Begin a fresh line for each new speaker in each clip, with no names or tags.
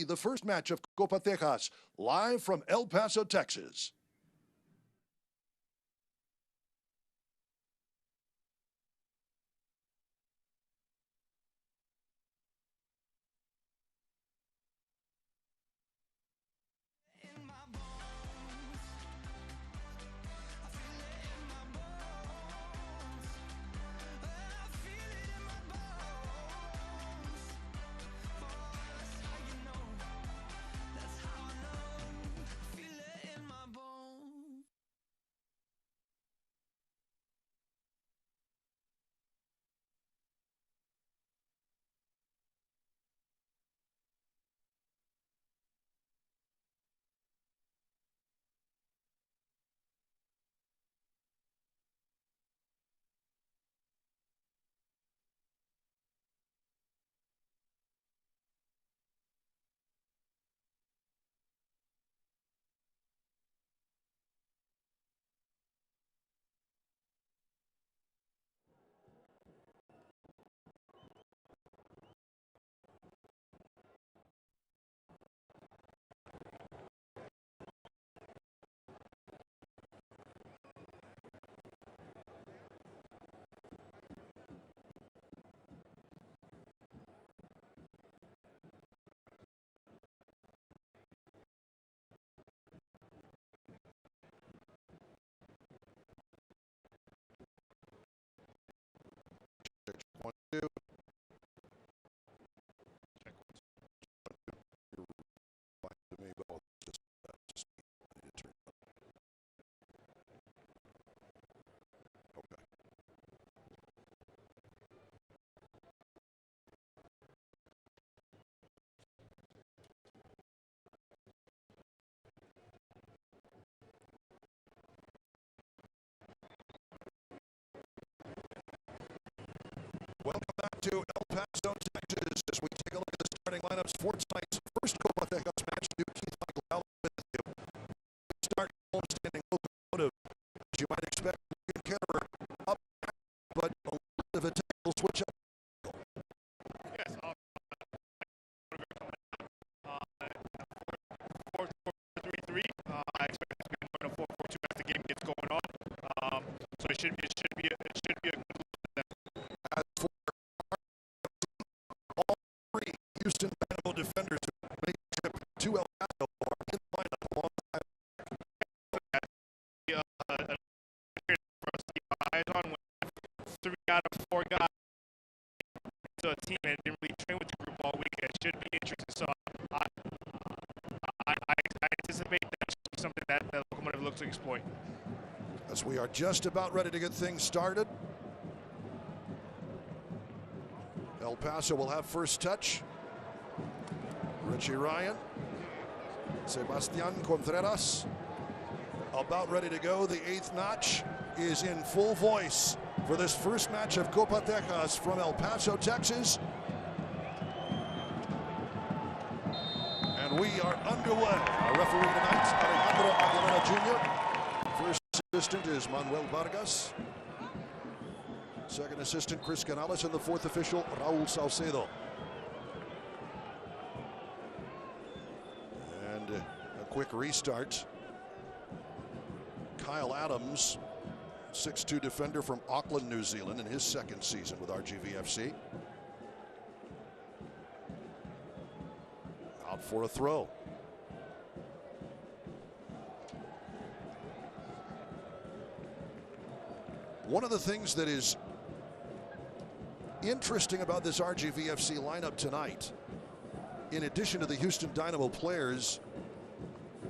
The first match of Copa Texas, live from El Paso, Texas. Welcome back to El Paso, Texas, as we take a look at the starting lineups for tonight's first Copa Texas match. New Keith Michael Allen with you. Start standing Locomotive. As you might expect, Kenner up, but a little bit of a tackle switch up.
Yes, 4-4-3-3. I expect it to be more than 4-4-2 as the game gets going on. So it should be a good.
As for all three Houston Dynamo defenders who made the trip to El Paso are in the lineup alongside.
For us to keep our eyes on when 3 out of 4 guys to a team and didn't really train with the group all week. It should be interesting. So I anticipate that should be something that the Locomotive looks to exploit.
As we are just about ready to get things started. El Paso will have first touch. Richie Ryan. Sebastian Contreras. About ready to go. The 8th notch is in full voice for this first match of Copa Texas from El Paso, Texas. And we are underway. Our referee tonight, Alejandro Aguilera Jr. First assistant is Manuel Vargas. Second assistant, Chris Canales, and the 4th official, Raul Saucedo. And a quick restart. Kyle Adams, 6'2" defender from Auckland, New Zealand, in his second season with RGVFC. Out for a throw. One of the things that is interesting about this RGVFC lineup tonight, in addition to the Houston Dynamo players,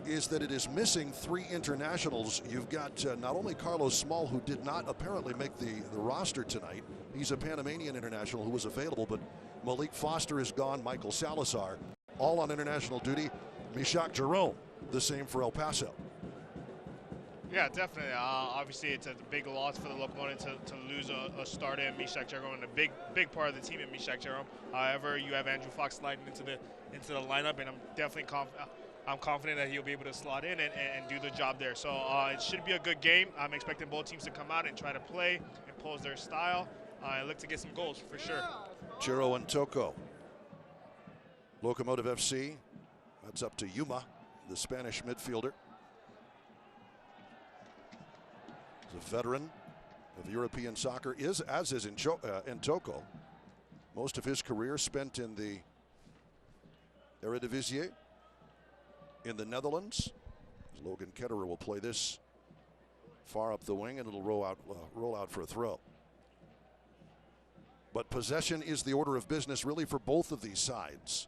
is that it is missing 3 internationals. You've got not only Carlos Small, who did not apparently make the roster tonight. He's a Panamanian international who was available, but Malik Foster is gone, Michael Salazar, all on international duty. Mishak Jerome, the same for El Paso.
Yeah, definitely. Obviously, it's a big loss for the Locomotive to lose a starter in Mishak Jerome, and a big part of the team in Mishak Jerome. However, you have Andrew Fox sliding into the lineup, and I'm definitely confident that he'll be able to slot in and do the job there. So it should be a good game. I'm expecting both teams to come out and try to play, impose their style, and look to get some goals for sure.
Chiro and Toko. Locomotive FC That's up to Yuma, the Spanish midfielder. He's a veteran of European soccer, as is Ntoko. Most of his career spent in the Eredivisie in the Netherlands. Logan Ketterer will play this far up the wing, and it'll roll out for a throw. But possession is the order of business really for both of these sides.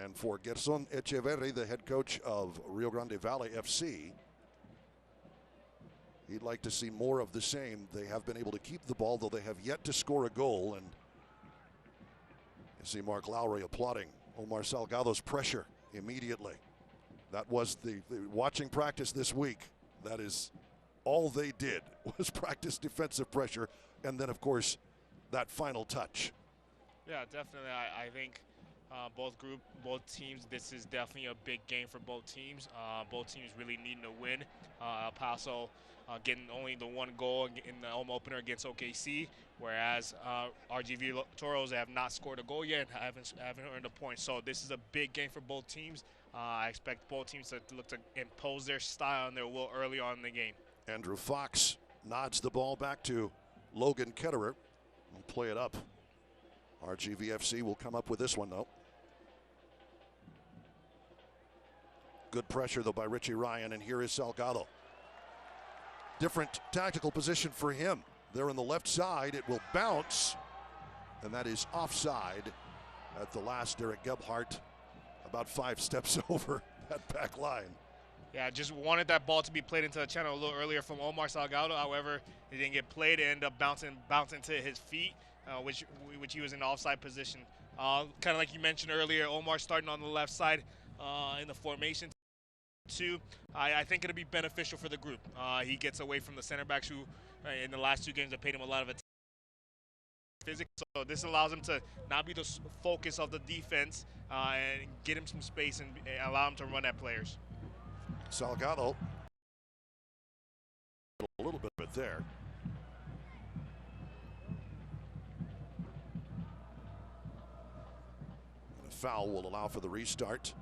And for Gerson Echeverri, the head coach of Rio Grande Valley FC, he'd like to see more of the same. They have been able to keep the ball, though they have yet to score a goal. And you see Mark Lowry applauding Omar Salgado's pressure immediately. That was the watching practice this week. That is all they did, was practice defensive pressure. And then, of course, that final touch.
Yeah, definitely. I think both teams, this is definitely a big game for both teams. Both teams really needing to win. El Paso getting only the one goal in the home opener against OKC, whereas RGV Toros have not scored a goal yet and haven't earned a point. So this is a big game for both teams. I expect both teams to look to impose their style and their will early on in the game.
Andrew Fox nods the ball back to Logan Ketterer. We'll play it up. RGVFC will come up with this one, though. Good pressure, though, by Richie Ryan, and here is Salgado. Different tactical position for him. There on the left side, it will bounce, and that is offside at the last. Derek Gebhardt about 5 steps over that back line.
Yeah, just wanted that ball to be played into the channel a little earlier from Omar Salgado. However, it didn't get played. It ended up bouncing to his feet, which he was in the offside position. Kind of like you mentioned earlier, Omar starting on the left side in the formation. I think it'll be beneficial for the group. He gets away from the center backs who, in the last 2 games, have paid him a lot of attention. Physics, so this allows him to not be the focus of the defense and get him some space and allow him to run at players.
Salgado, a little bit there. And a foul will allow for the restart.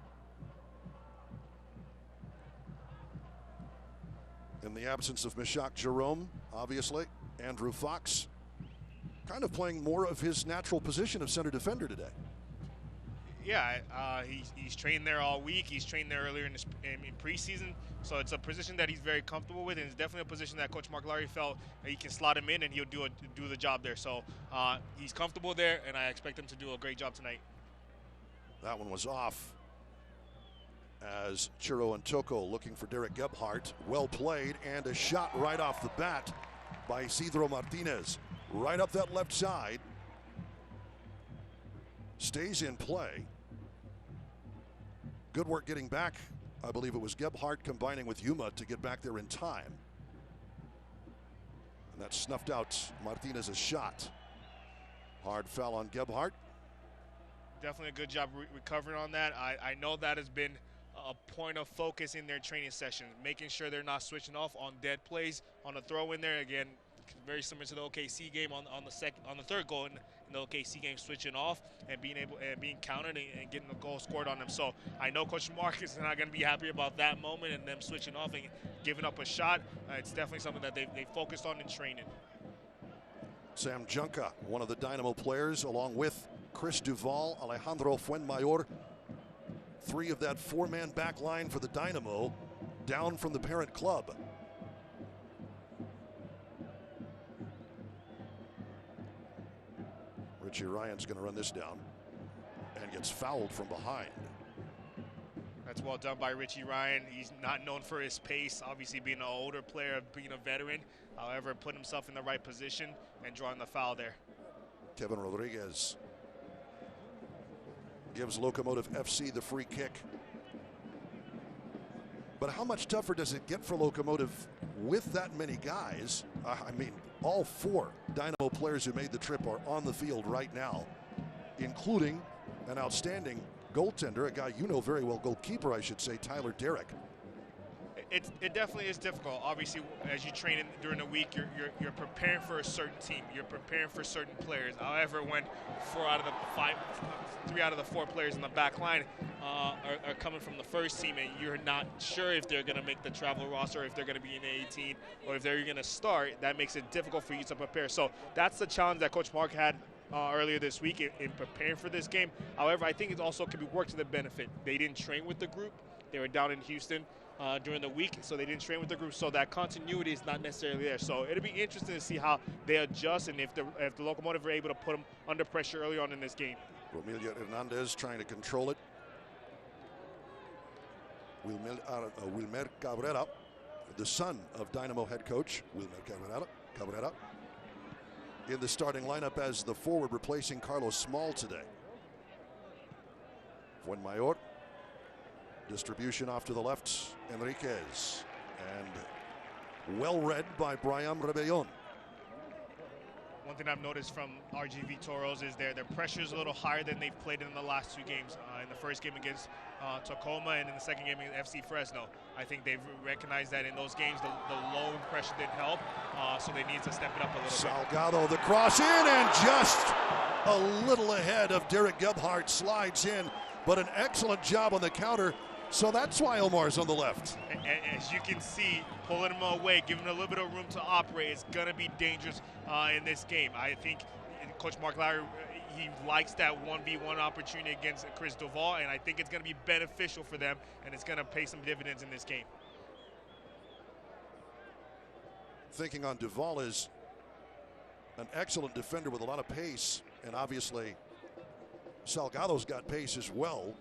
In the absence of Meshach Jerome, obviously, Andrew Fox kind of playing more of his natural position of center defender today.
Yeah, he's trained there all week. He's trained there earlier in preseason, so it's a position that he's very comfortable with, and it's definitely a position that Coach Mark Lowry felt he can slot him in and he'll do the job there. So he's comfortable there, and I expect him to do a great job tonight.
That one was off as Chiro Ntoko looking for Derek Gebhardt. Well played, and a shot right off the bat by Isidro Martinez. Right up that left side. Stays in play. Good work getting back. I believe it was Gebhardt combining with Yuma to get back there in time. And that snuffed out Martinez's shot. Hard foul on Gebhardt.
Definitely a good job recovering on that. I know that has been a point of focus in their training sessions, making sure they're not switching off on dead plays, on a throw in there. Again, very similar to the OKC game on the third goal in the OKC game, switching off and being countered and getting a goal scored on them. So I know Coach Mark is not going to be happy about that moment and them switching off and giving up a shot. It's definitely something that they focused on in training.
Sam Junca, one of the Dynamo players, along with Chris Duval, Alejandro Fuenmayor. 3 of that 4-man back line for the Dynamo, down from the parent club. Richie Ryan's going to run this down and gets fouled from behind.
That's well done by Richie Ryan. He's not known for his pace, obviously being an older player, being a veteran. However, put himself in the right position and drawing the foul there.
Kevin Rodriguez gives Locomotive FC the free kick. But how much tougher does it get for Locomotive with that many guys? I mean, all 4 Dynamo players who made the trip are on the field right now, including an outstanding goaltender, a guy you know very well, goalkeeper, I should say, Tyler Derrick.
It definitely is difficult. Obviously, as you train during the week, you're preparing for a certain team. You're preparing for certain players. However, when 3 out of the 4 players in the back line are coming from the first team, and you're not sure if they're going to make the travel roster, if they're going to be in the 18, or if they're going to start, that makes it difficult for you to prepare. So that's the challenge that Coach Mark had earlier this week in preparing for this game. However, I think it also can be worked to the benefit. They didn't train with the group. They were down in Houston during the week, so they didn't train with the group, so that continuity is not necessarily there. So it'll be interesting to see how they adjust and if the Locomotive are able to put them under pressure early on in this game.
Romilio Hernandez trying to control it. Wilmer Cabrera, the son of Dynamo head coach Wilmer Cabrera, in the starting lineup as the forward, replacing Carlos Small today. Fuenmayor. Distribution off to the left, Enriquez, and well read by Brian Rebellon.
One thing I've noticed from RGV Toros is their pressure is a little higher than they've played in the last 2 games. In the first game against Tacoma and in the second game against FC Fresno. I think they've recognized that in those games the low pressure didn't help, so they need to step it up a little
Salgado, the cross in, and just a little ahead of Derek Gebhardt, slides in, but an excellent job on the counter. So that's why Omar's on the left.
As you can see, pulling him away, giving him a little bit of room to operate is going to be dangerous in this game. I think Coach Mark Lowry, he likes that 1v1 opportunity against Chris Duval, and I think it's going to be beneficial for them, and it's going to pay some dividends in this game.
Thinking on Duval is an excellent defender with a lot of pace, and obviously Salgado's got pace as well.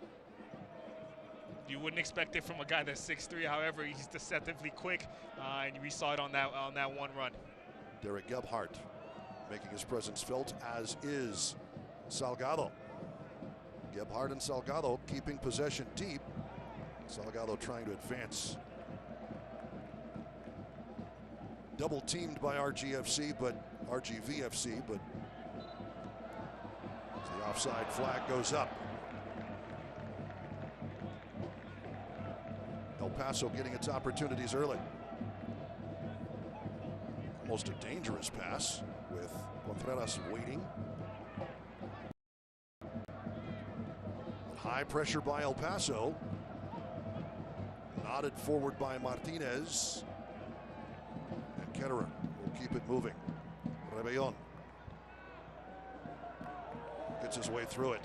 You wouldn't expect it from a guy that's 6'3", however, he's deceptively quick, and we saw it on that one run.
Derek Gebhardt making his presence felt, as is Salgado. Gebhardt and Salgado keeping possession deep. Salgado trying to advance. Double teamed by RGVFC, but the offside flag goes up. El Paso getting its opportunities early. Almost a dangerous pass with Contreras waiting. High pressure by El Paso. Nodded forward by Martinez. And Ketterer will keep it moving. Rebellon gets his way through it.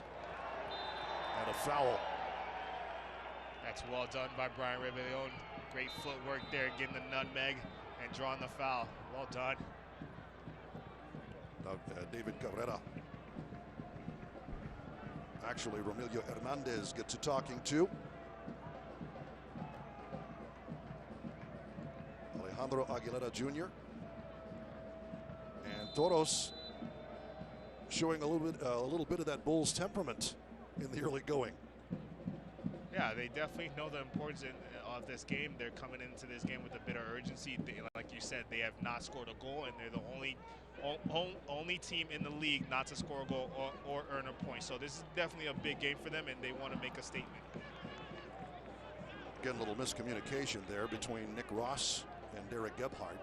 And a foul.
That's well done by Brian Rebellon. Great footwork there, getting the nutmeg and drawing the foul. Well done.
David Cabrera. Actually, Romilio Hernandez gets a talking to. Alejandro Aguilera Jr. And Toros showing a little bit of that Bulls temperament in the early going.
Yeah, they definitely know the importance of this game. They're coming into this game with a bit of urgency. Like you said, they have not scored a goal, and they're the only team in the league not to score a goal or earn a point. So this is definitely a big game for them, and they want to make a statement.
Again, a little miscommunication there between Nick Ross and Derek Gebhardt.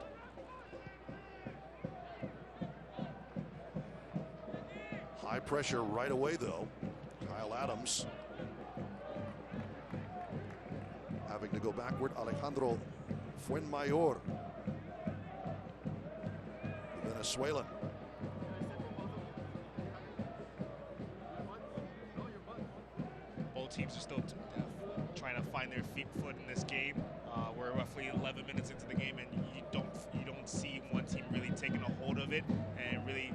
High pressure right away, though. Kyle Adams having to go backward. Alejandro Fuenmayor, Venezuelan.
Both teams are still trying to find their foot in this game. We're roughly 11 minutes into the game, and you don't see one team really taking a hold of it and really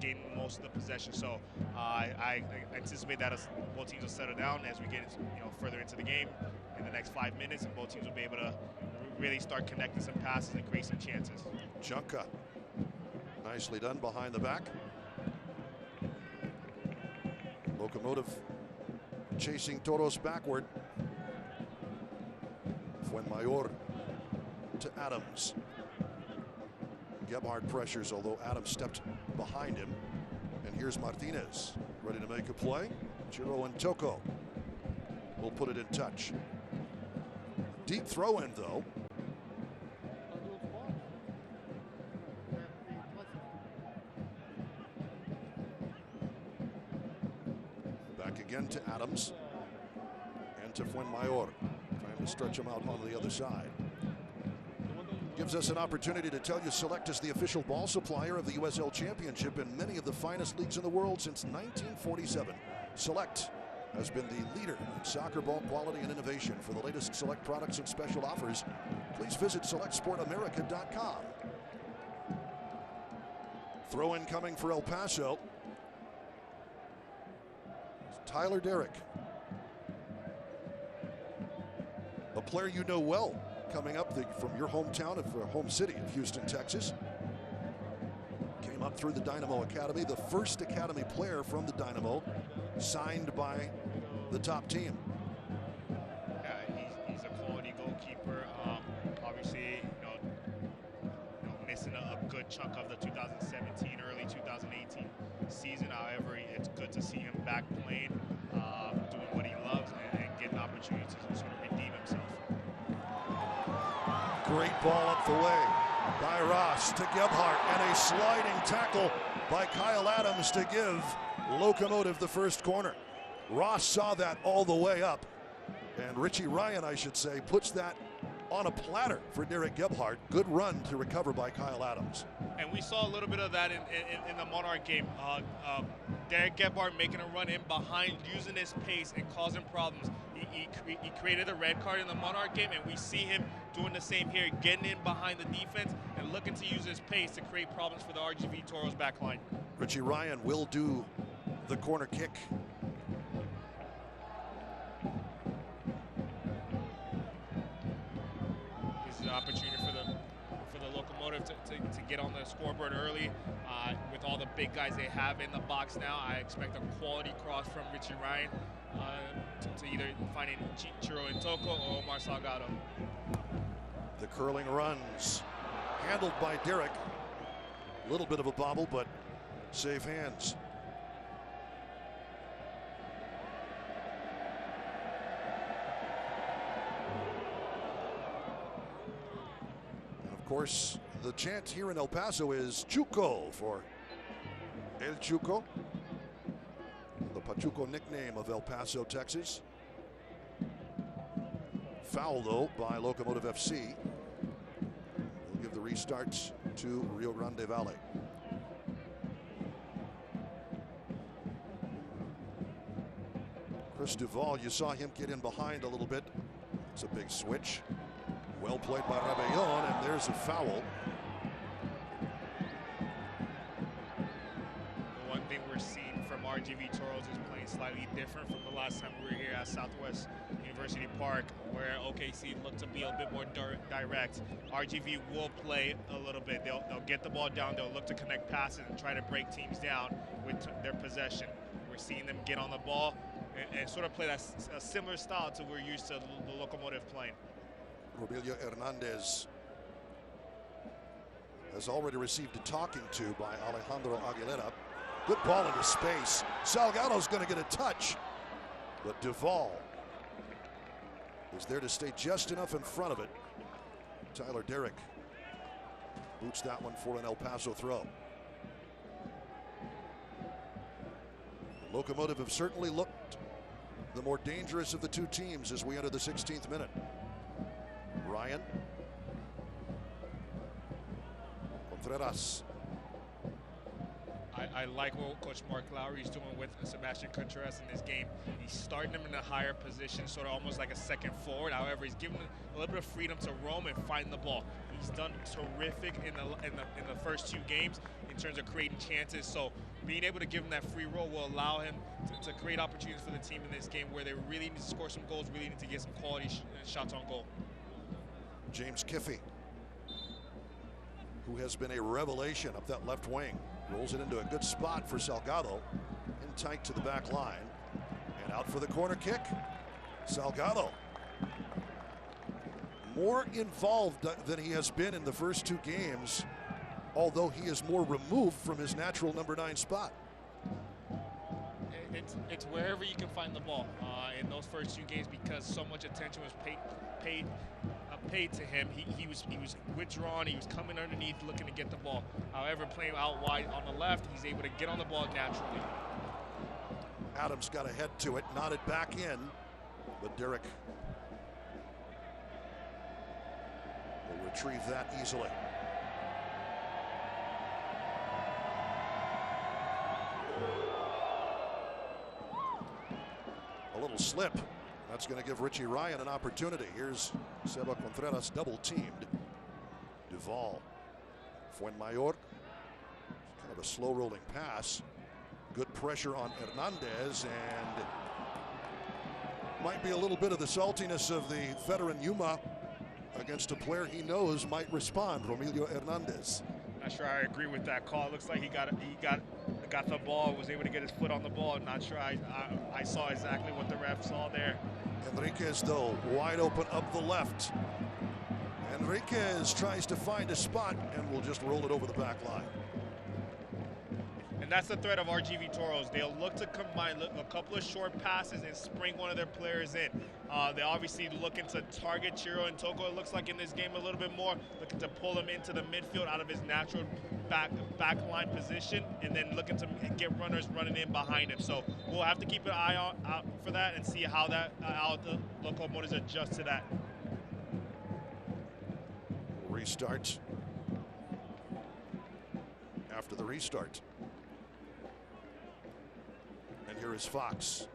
gaining most of the possession. So I anticipate that both teams will settle down as we get further into the game in the next 5 minutes, and both teams will be able to really start connecting some passes and create some chances.
Junca, nicely done behind the back. Locomotive chasing Toros backward. Fuenmayor to Adams. Gebhardt pressures, although Adams stepped behind him. And here's Martinez, ready to make a play. Chiro and Toko will put it in touch. Deep throw in, though. Back again to Adams. And to Fuenmayor. Trying to stretch him out on the other side. Gives us an opportunity to tell you Select is the official ball supplier of the USL Championship in many of the finest leagues in the world since 1947. Select has been the leader in soccer ball quality and innovation. For the latest Select products and special offers, please visit selectsportamerica.com. Throw in coming for El Paso. Tyler Derrick, a player you know well, coming up from your hometown of home city of Houston, Texas. Came up through the Dynamo Academy, the first academy player from the Dynamo signed by the top team.
Yeah, he's a quality goalkeeper. Obviously, missing a good chunk of the 2017, early 2018 season. However, it's good to see him back playing, doing what he loves, and getting an opportunity to sort of redeem himself.
Great ball up the way by Ross to Gebhardt, and a sliding tackle by Kyle Adams to give Locomotive the first corner. Ross saw that all the way up, and Richie Ryan, I should say, puts that on a platter for Derek Gebhardt. Good run to recover by Kyle Adams.
And we saw a little bit of that in the Monarch game. Derek Gebhardt making a run in behind, using his pace and causing problems. He created a red card in the Monarch game, and we see him doing the same here, getting in behind the defense and looking to use his pace to create problems for the RGV Toros back line.
Richie Ryan will do the corner kick.
This is an opportunity for the Locomotive to get on the scoreboard early. With all the big guys they have in the box now, I expect a quality cross from Richie Ryan to either finding Chiro Intoko or Omar Salgado.
The curling runs, handled by Derek. A little bit of a bobble, but safe hands. And of course, the chant here in El Paso is Chuco for El Chuco, the Pachuco nickname of El Paso, Texas. Foul, though, by Locomotive FC. We'll give the restarts to Rio Grande Valley. Chris Duval, you saw him get in behind a little bit. It's a big switch. Well played by Rabellon, and there's a foul.
One thing we're seeing from RGV Toros is playing slightly different from the last time we were here at Southwest University Park, where OKC looked to be a bit more direct. RGV will play a little bit. They'll get the ball down. They'll look to connect passes and try to break teams down with their possession. We're seeing them get on the ball and sort of play that a similar style to we're used to the Locomotive playing.
Robilio Hernandez has already received a talking to by Alejandro Aguilera. Good ball into space. Salgado's going to get a touch, but Duval is there to stay just enough in front of it. Tyler Derrick boots that one for an El Paso throw. The Locomotive have certainly looked the more dangerous of the two teams as we enter the 16th minute. Ryan. Contreras.
I like what Coach Mark Lowry is doing with Sebastian Contreras in this game. He's starting him in a higher position, sort of almost like a second forward. However, he's giving him a little bit of freedom to roam and find the ball. He's done terrific in the first two games in terms of creating chances. So being able to give him that free roll will allow him to create opportunities for the team in this game where they really need to score some goals, really need to get some quality shots on goal.
James Kiffey, who has been a revelation up that left wing, rolls it into a good spot for Salgado, in tight to the back line, and out for the corner kick. Salgado, more involved than he has been in the first two games, although he is more removed from his natural number 9 spot.
it's wherever you can find the ball. In those first 2 games, because so much attention was paid to him, he was withdrawn. He was coming underneath, looking to get the ball. However, playing out wide on the left, he's able to get on the ball naturally.
Adams got a head to it, nodded back in, but Derek will retrieve that easily. A little slip. That's going to give Richie Ryan an opportunity. Here's Seba Contreras double teamed. Duval. Fuenmayor. Kind of a slow rolling pass. Good pressure on Hernandez, and might be a little bit of the saltiness of the veteran Yuma against a player he knows might respond, Romilio Hernandez.
Not sure I agree with that call. It looks like he got the ball, was able to get his foot on the ball. Not sure I saw exactly what the ref saw there.
Enriquez, though, wide open up the left. Enriquez tries to find a spot and will just roll it over the back line.
And that's the threat of RGV Toros. They'll look to combine a couple of short passes and spring one of their players in. They obviously looking to target Chiro and Toko, it looks like in this game a little bit more, looking to pull him into the midfield out of his natural back line position, and then looking to get runners running in behind him. So we'll have to keep an eye out for that and see how how the Locomotives adjust to that.
Restart. After the restart. And here is Fox.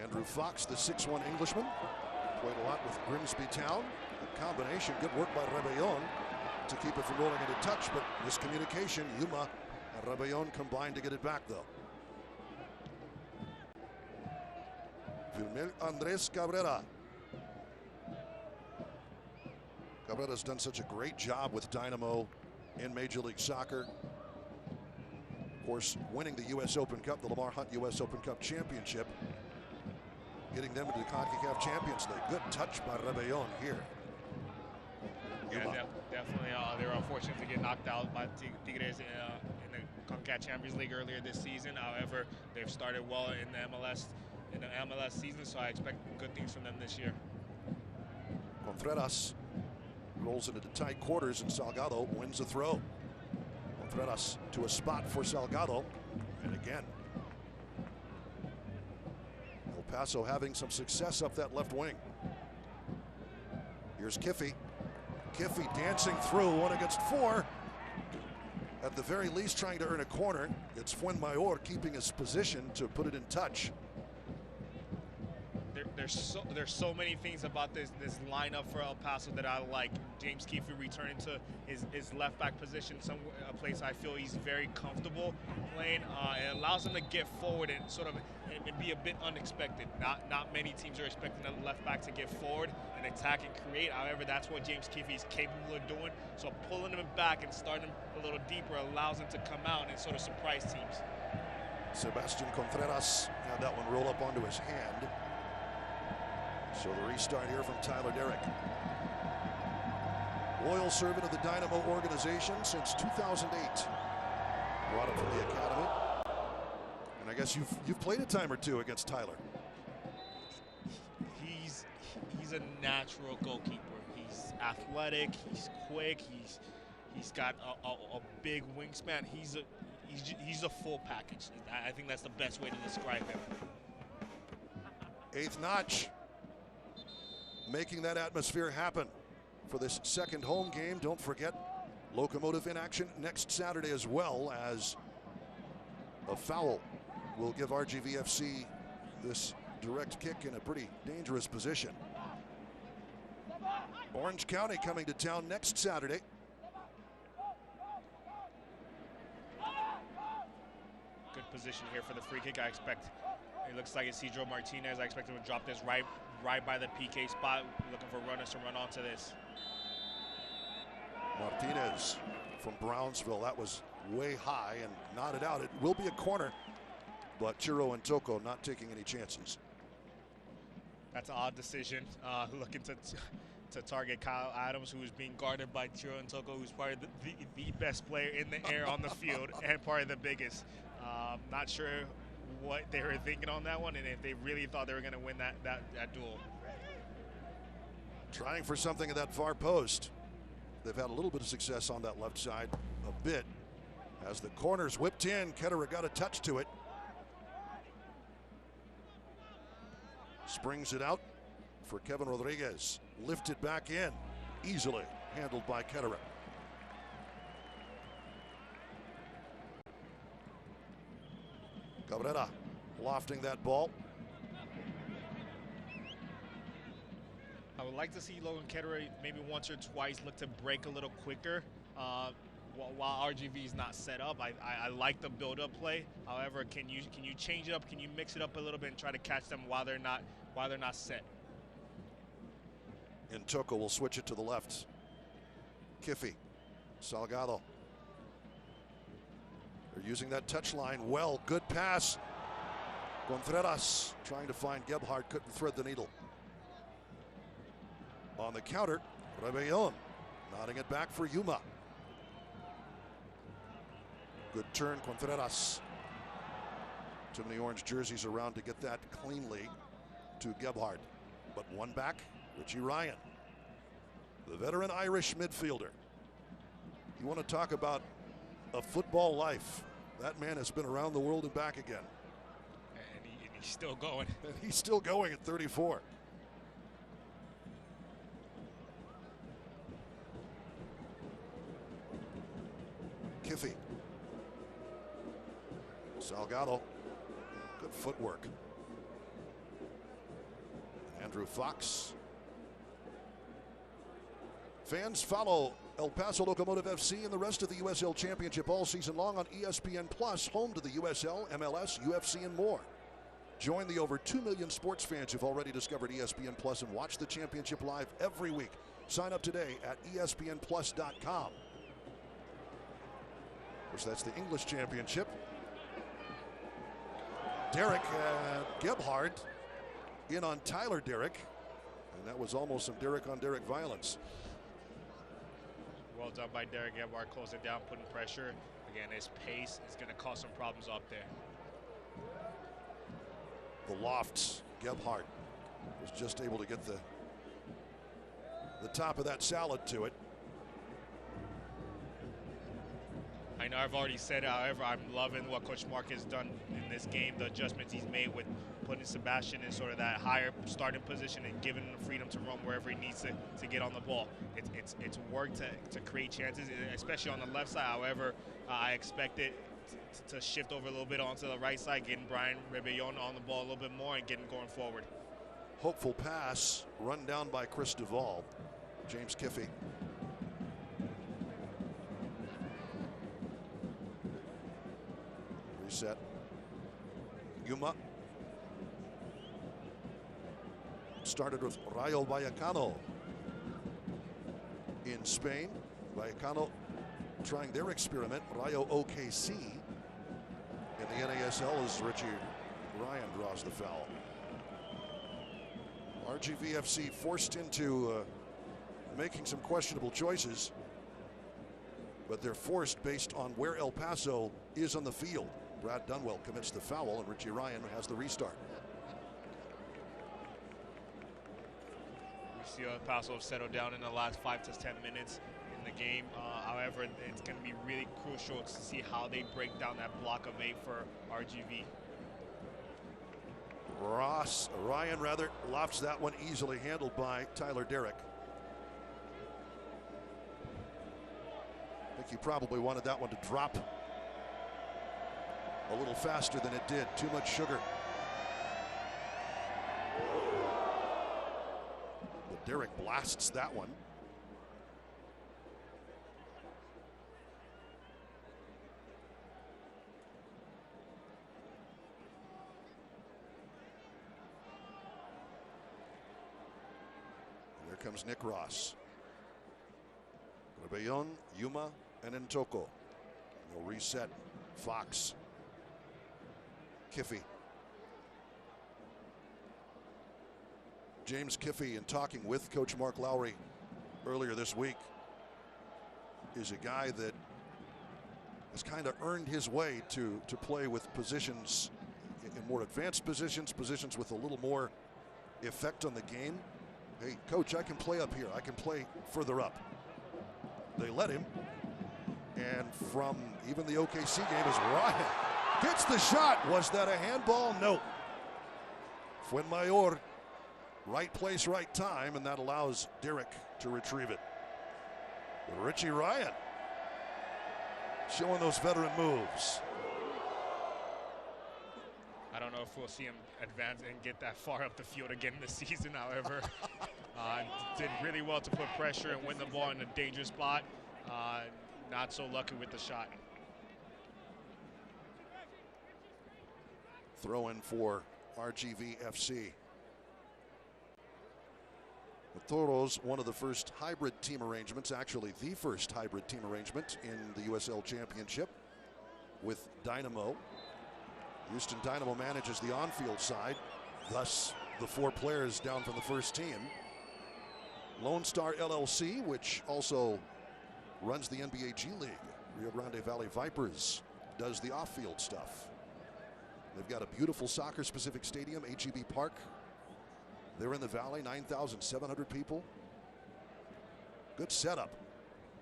Andrew Fox, the 6'1 Englishman, played a lot with Grimsby Town. A combination, good work by Rebellon to keep it from rolling into touch, but miscommunication. Yuma and Rebellon combined to get it back, though. Vilmel Andres Cabrera. Cabrera's done such a great job with Dynamo in Major League Soccer. Of course, winning the U.S. Open Cup, the Lamar Hunt U.S. Open Cup Championship, getting them into the CONCACAF Champions League. Good touch by Rebellon here.
Yeah, definitely. They were unfortunate to get knocked out by Tigres in the CONCACAF Champions League earlier this season. However, they've started well in the MLS season, so I expect good things from them this year.
Contreras rolls into the tight quarters, and Salgado wins the throw. Contreras to a spot for Salgado, and again, El Paso having some success up that left wing. Here's Kiffy. Kiffy dancing through 1 against 4. At the very least trying to earn a corner. It's Fuenmayor keeping his position to put it in touch.
There's so many things about this lineup for El Paso that I like. James Keefe returning to his left back position, a place I feel he's very comfortable playing. It allows him to get forward and sort of and be a bit unexpected. Not many teams are expecting a left back to get forward and attack and create. However, that's what James Keefe is capable of doing. So pulling him back and starting him a little deeper allows him to come out and sort of surprise teams.
Sebastian Contreras had that one roll up onto his hand. So the restart here from Tyler Derrick. Loyal servant of the Dynamo organization since 2008. Brought him from the academy. And I guess you've played a time or two against Tyler.
He's a natural goalkeeper. He's athletic, he's quick, he's got a big wingspan. He's a full package. I think that's the best way to describe him.
8th notch. Making that atmosphere happen for this second home game. Don't forget, Locomotive in action next Saturday, as well as a foul will give RGVFC this direct kick in a pretty dangerous position. Orange County coming to town next Saturday.
Good position here for the free kick. I expect, it looks like Isidro Martinez. I expect him to drop this right by the PK spot, looking for runners to run onto this.
Martinez from Brownsville. That was way high and nodded out. It will be a corner, but Chiro and Toko not taking any chances.
That's an odd decision. Looking to target Kyle Adams, who is being guarded by Chiro and Toko, who's probably the best player in the air on the field and probably the biggest. Not sure what they were thinking on that one, and if they really thought they were going to win that duel.
Trying for something at that far post. They've had a little bit of success on that left side, a bit. As the corner's whipped in, Ketterer got a touch to it. Springs it out for Kevin Rodriguez. Lifted back in, easily handled by Ketterer. Cabrera lofting that ball.
I would like to see Logan Ketterer maybe once or twice look to break a little quicker while RGV is not set up. I like the build-up play. However, can you change it up? Can you mix it up a little bit and try to catch them while they're not set?
Intoko will switch it to the left. Kiffy, Salgado. They're using that touch line well. Good pass. Contreras trying to find Gebhardt, couldn't thread the needle. On the counter, Rebellon nodding it back for Yuma. Good turn, Contreras. Too many orange jerseys around to get that cleanly to Gebhardt. But one back, Richie Ryan, the veteran Irish midfielder. You want to talk about a football life. That man has been around the world and back again.
And he's still going.
And he's still going at 34. Kiffy. Salgado. Good footwork. Andrew Fox. Fans follow El Paso Locomotive FC and the rest of the USL Championship all season long on ESPN Plus, home to the USL, MLS, UFC, and more. Join the over 2 million sports fans who've already discovered ESPN Plus and watch the championship live every week. Sign up today at espnplus.com. Of course, that's the English Championship. Derek Gebhardt in on Tyler Derek, and that was almost some Derek on Derek violence.
Well done by Derek Gebhardt, closing down, putting pressure. Again, his pace is going to cause some problems up there.
The lofts, Gebhardt was just able to get the top of that salad to it.
I know I've already said it, however, I'm loving what Coach Mark has done in this game, the adjustments he's made with putting Sebastian in sort of that higher starting position and giving him the freedom to run wherever he needs to get on the ball. It's worked to create chances, especially on the left side. However, I expect it to shift over a little bit onto the right side, getting Brian Rebellon on the ball a little bit more and getting going forward.
Hopeful pass run down by Chris Duvall. James Kiffy. Reset. Yuma. Started with Rayo Vallecano in Spain. Vallecano trying their experiment. Rayo OKC in the NASL as Richie Ryan draws the foul. RGVFC forced into making some questionable choices, but they're forced based on where El Paso is on the field. Brad Dunwell commits the foul, and Richie Ryan has the restart.
We see El Paso have settled down in the last 5 to 10 minutes in the game. However, it's going to be really crucial to see how they break down that block of 8 for RGV.
Ryan lofts that one, easily handled by Tyler Derek. I think he probably wanted that one to drop a little faster than it did. Too much sugar. But Derek blasts that one. Here comes Nick Ross. Rebellon, Yuma, and Ntoko. They'll reset. Fox. Kiffy. James Kiffy, in talking with Coach Mark Lowry earlier this week, is a guy that has kind of earned his way to play with positions in more advanced positions with a little more effect on the game. Hey, coach, I can play up here. I can play further up. They let him. And from even the OKC game is Ryan. Gets the shot. Was that a handball? No. Fuenmayor, right place, right time, and that allows Derek to retrieve it. Richie Ryan showing those veteran moves.
I don't know if we'll see him advance and get that far up the field again this season, however. Did really well to put pressure and win the ball in a dangerous spot. Not so lucky with the shot.
Throw in for RGV FC. The Toros, one of the first hybrid team arrangements, actually the first hybrid team arrangement in the USL Championship with Dynamo. Houston Dynamo manages the on-field side, thus the 4 players down from the first team. Lone Star LLC, which also runs the NBA G League. Rio Grande Valley Vipers does the off-field stuff. They've got a beautiful soccer-specific stadium, HEB Park. They're in the valley, 9,700 people. Good setup,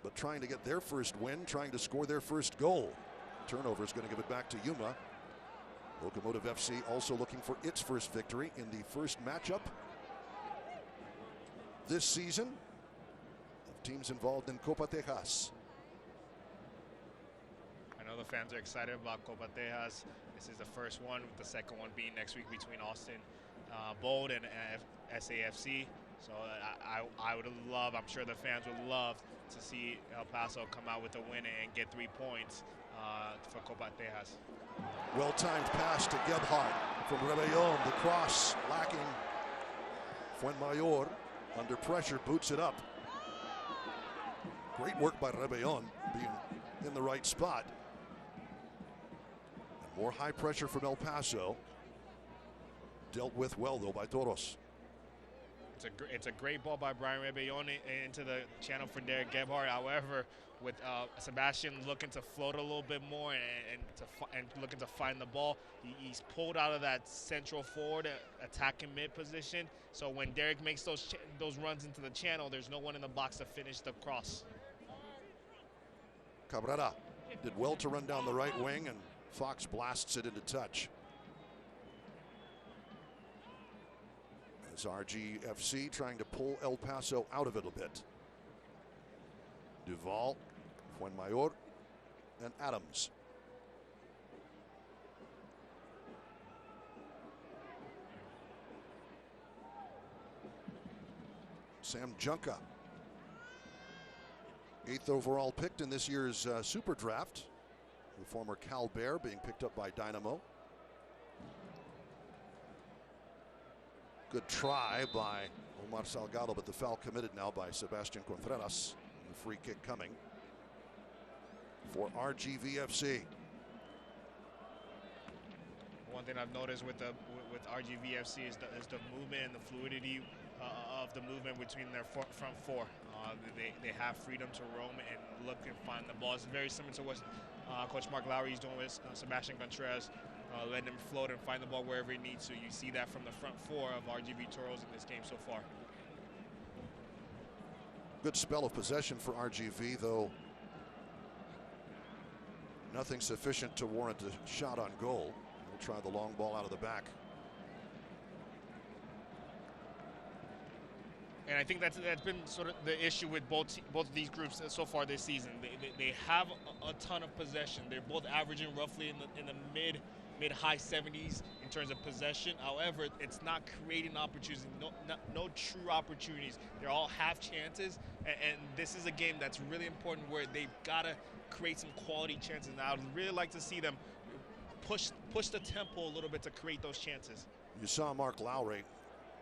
but trying to get their first win, trying to score their first goal. Turnover is going to give it back to Yuma. Locomotive FC also looking for its first victory in the first matchup this season of teams involved in Copa Tejas.
I know the fans are excited about Copa Tejas. This is the first one, with the second one being next week between Austin Bold and SAFC. So I would love, I'm sure the fans would love to see El Paso come out with a win and get 3 points for Copa Tejas.
Well-timed pass to Gebhardt from Rebellon. The cross lacking. Fuenmayor under pressure boots it up. Great work by Rebellon, being in the right spot. And more high pressure from El Paso. Dealt with well, though, by Toros.
It's a great ball by Brian Rebellon into the channel for Derek Gebhardt. However, with Sebastian looking to float a little bit more and looking to find the ball, he's pulled out of that central forward attacking mid position. So when Derek makes those runs into the channel, there's no one in the box to finish the cross.
Cabrera did well to run down the right wing, and Fox blasts it into touch. As RGFC trying to pull El Paso out of it a bit. Duval, Fuenmayor, and Adams. Sam Junca, 8th overall picked in this year's Super Draft. The former Cal Bear being picked up by Dynamo. Good try by Omar Salgado, but the foul committed now by Sebastian Contreras. The free kick coming for RGVFC.
One thing I've noticed with RGVFC is the movement and the fluidity of the movement between their front 4. They have freedom to roam and look and find the ball. It's very similar to what Coach Mark Lowry is doing with Sebastian Contreras. Letting him float and find the ball wherever he needs to. You see that from the front 4 of RGV Toros in this game so far.
Good spell of possession for RGV, though nothing sufficient to warrant a shot on goal. We'll try the long ball out of the back.
And I think that's been sort of the issue with both of these groups so far this season. They have a ton of possession. They're both averaging roughly in the mid-high 70s in terms of possession. However, it's not creating opportunities, no true opportunities. They're all half chances, and this is a game that's really important where they've got to create some quality chances. Now, I'd really like to see them push the tempo a little bit to create those chances.
You saw Mark Lowry,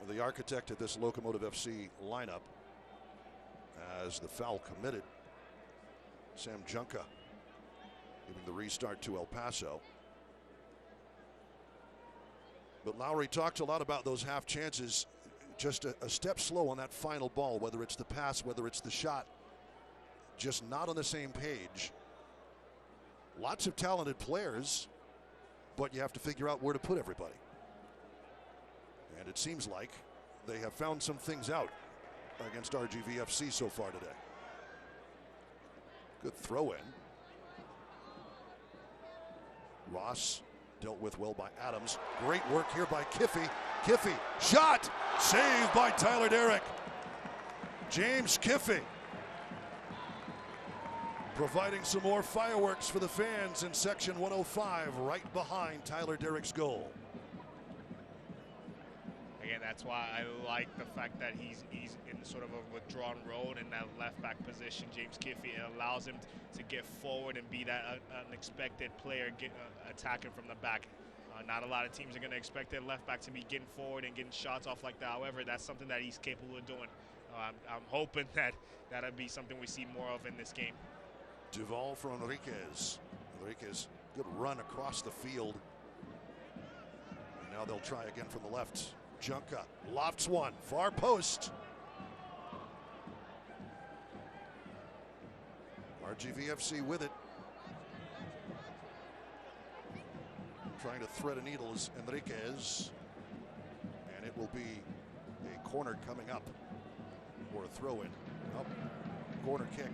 the architect of this Locomotive FC lineup, as the foul committed. Sam Junca giving the restart to El Paso. But Lowry talked a lot about those half chances. Just a step slow on that final ball, whether it's the pass, whether it's the shot. Just not on the same page. Lots of talented players, but you have to figure out where to put everybody. And it seems like they have found some things out against RGVFC so far today. Good throw in. Ross dealt with well by Adams. Great work here by Kiffey. Kiffey, shot! Saved by Tyler Derrick. James Kiffey providing some more fireworks for the fans in section 105, right behind Tyler Derrick's goal.
Again, that's why I like the fact that he's in sort of a withdrawn role in that left back position. James Kiffey, it allows him to get forward and be that unexpected player attacking from the back. Not a lot of teams are going to expect their left back to be getting forward and getting shots off like that. However, that's something that he's capable of doing. I'm hoping that that'll be something we see more of in this game.
Duval for Enriquez. Enriquez, good run across the field. And now they'll try again from the left. Junka lofts one, far post. RGVFC with it. Trying to thread a needle is Enriquez. And it will be a corner coming up. Or a throw in. Nope. Corner kick.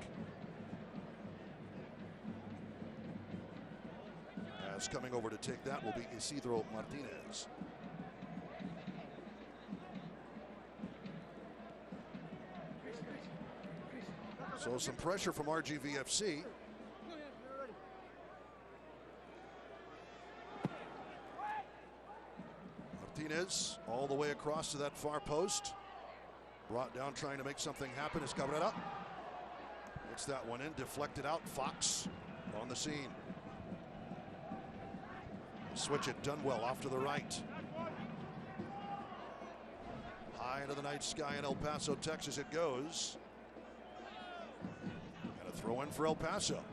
As coming over to take that will be Isidro Martinez. So some pressure from RGVFC. Martinez all the way across to that far post. Brought down trying to make something happen is Cabrera. Gets that one in, deflected out. Fox on the scene. Switch it, Dunwell off to the right. High into the night sky in El Paso, Texas it goes. And a throw in for El Paso.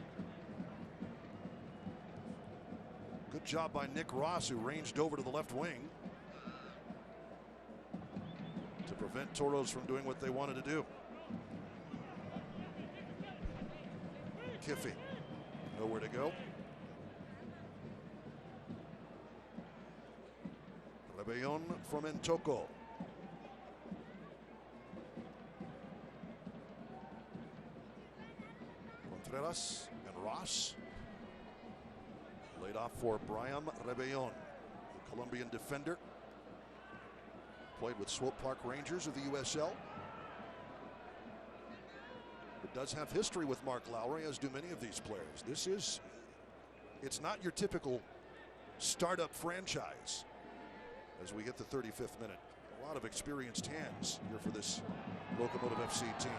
Good job by Nick Ross, who ranged over to the left wing to prevent Toros from doing what they wanted to do. Kiffey, nowhere to go. Rebellon from Entoko. Contreras and Ross. Laid off for Brian Rebellon, the Colombian defender. Played with Swope Park Rangers of the USL. But does have history with Mark Lowry, as do many of these players. It's not your typical startup franchise. As we get the 35th minute, a lot of experienced hands here for this Locomotive FC team.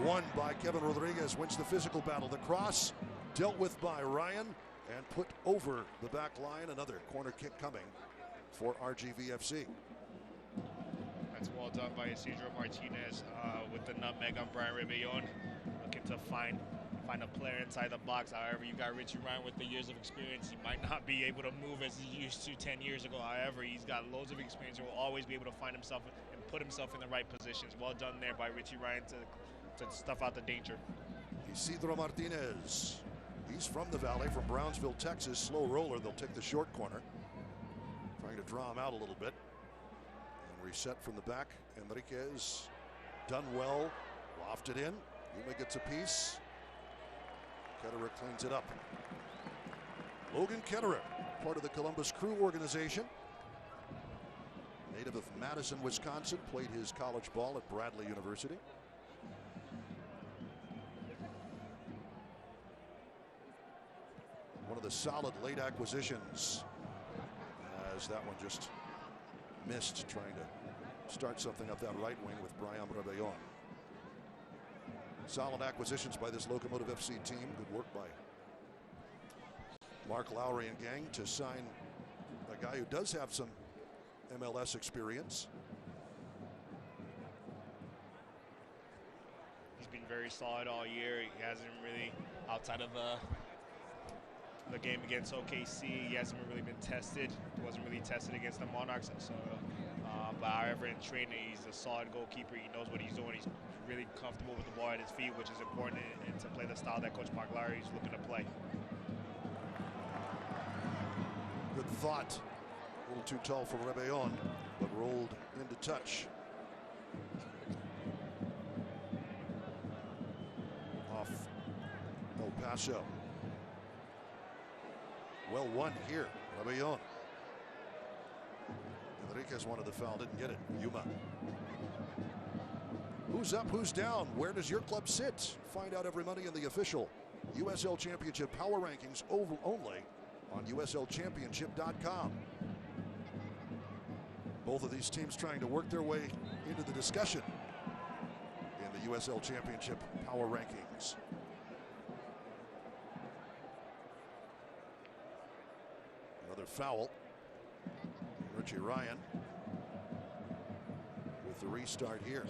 Won by Kevin Rodriguez, wins the physical battle. The cross dealt with by Ryan and put over the back line. Another corner kick coming for RGVFC.
That's well done by Isidro Martinez with the nutmeg on Brian Rebellon, looking to find a player inside the box. However, you got Richie Ryan with the years of experience. He might not be able to move as he used to 10 years ago. However, he's got loads of experience. He will always be able to find himself and put himself in the right positions. Well done there by Richie Ryan to stuff out the danger.
Isidro Martinez. He's from the Valley, from Brownsville, Texas. Slow roller. They'll take the short corner. Trying to draw him out a little bit. And reset from the back. Enriquez done well. Lofted in. Yuma gets a piece. Ketterer cleans it up. Logan Ketterer, part of the Columbus Crew organization. Native of Madison, Wisconsin, played his college ball at Bradley University. One of the solid late acquisitions, as that one just missed, trying to start something up that right wing with Brian Rebellon. Solid acquisitions by this Locomotive FC team. Good work by Mark Lowry and gang to sign a guy who does have some MLS experience.
He's been very solid all year. He hasn't really, outside of the game against OKC, he hasn't really been tested. He wasn't really tested against the Monarchs. So, but however, in training, he's a solid goalkeeper. He knows what he's doing. He's really comfortable with the ball at his feet, which is important and to play the style that Coach Mark Lowry is looking to play.
Good thought. A little too tall for Rebellon, but rolled into touch. Off El Paso. Well won here. Rebellon. Enriquez wanted the foul, didn't get it. Yuma. Who's up, who's down? Where does your club sit? Find out every Monday in the official USL Championship Power Rankings only on USLChampionship.com. Both of these teams trying to work their way into the discussion in the USL Championship Power Rankings. Another foul. Richie Ryan with the restart here.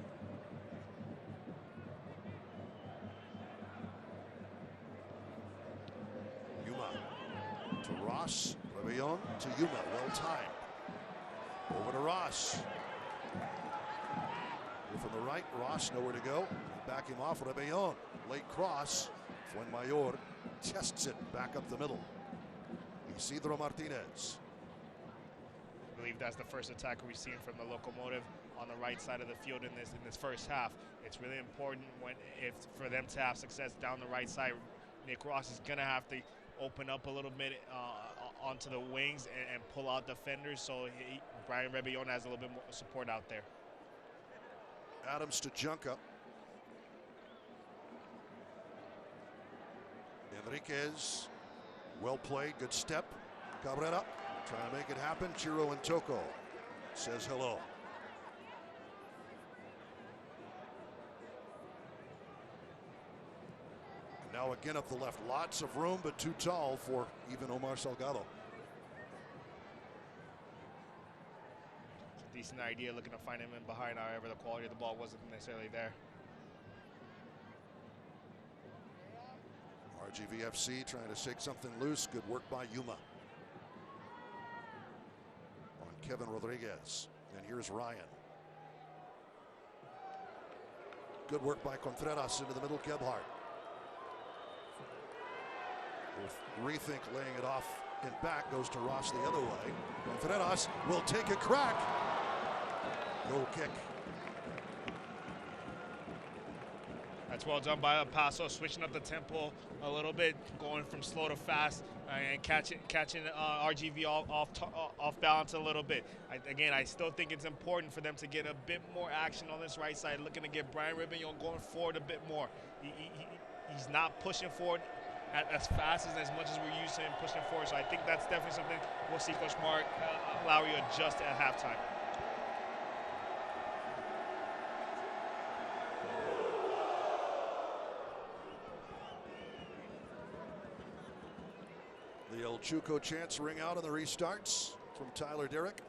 Yuma to Ross. Rebellon to Yuma. Well timed. Over to Ross. From the right, Ross nowhere to go. Back him off. Rebellon. Late cross. Fuenmayor tests it back up the middle. Isidro Martinez.
I believe that's the first attack we've seen from the Locomotive on the right side of the field in this first half. It's really important for them to have success down the right side. Nick Ross is going to have to open up a little bit onto the wings and pull out defenders, so Brian Rebellon has a little bit more support out there.
Adams to Junca. Enriquez, well played, good step. Cabrera trying to make it happen. Chiro and Toko says hello. And now again up the left, lots of room, but too tall for even Omar Salgado.
It's a decent idea, looking to find him in behind. However, the quality of the ball wasn't necessarily there.
RGVFC trying to shake something loose. Good work by Yuma on Kevin Rodriguez. And here's Ryan. Good work by Contreras into the middle. Gebhardt will rethink laying it off and back. Goes to Ross the other way. Contreras will take a crack. Goal kick.
That's well done by El Paso, switching up the tempo a little bit, going from slow to fast, and catching RGV off balance a little bit. Again, I still think it's important for them to get a bit more action on this right side, looking to get Brian Rebellon going forward a bit more. He's not pushing forward as fast as much as we're used to him pushing forward, so I think that's definitely something we'll see Coach Mark Lowry adjust at halftime.
The El Chuco chants ring out on the restarts from Tyler Derrick.